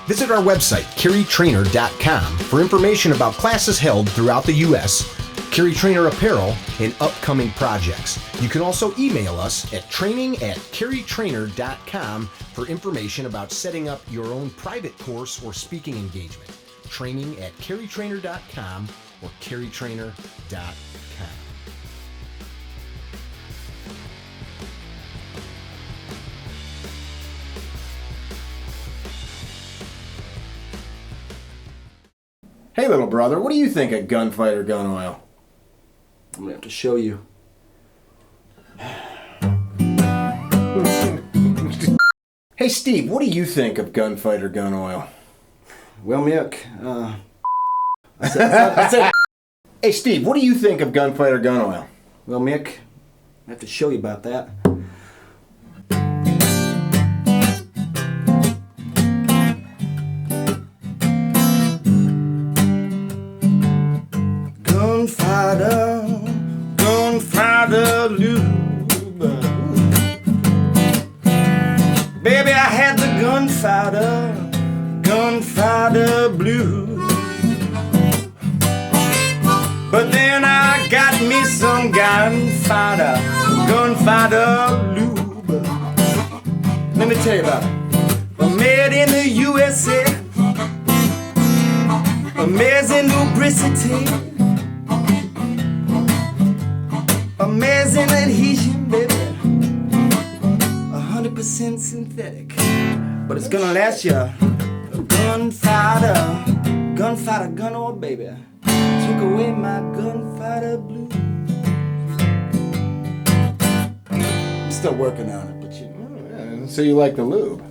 Visit our website, carrytrainer.com, for information about classes held throughout the U.S., Carry Trainer apparel, and upcoming projects. You can also email us at training@carrytrainer.com for information about setting up your own private course or speaking engagement. Training@carrytrainer.com or carrytrainer.com. Hey, little brother, what do you think of gunfighter gun oil? I'm gonna have to show you. Hey, Steve, what do you think of gunfighter gun oil? Well, Mick, I said, hey, Steve, what do you think of gunfighter gun oil? Well, Mick, I have to show you about that. Gunfighter lube. Baby, I had the gunfighter blues. But then I got me some gunfighter lube. Let me tell you about it. Made in the USA. Amazing lubricity. Amazing adhesion, baby. 100% synthetic. But it's gonna last you. Gunfighter gun oil, baby. Took away my gunfighter blues. I'm still working on it, but you know. So you like the lube?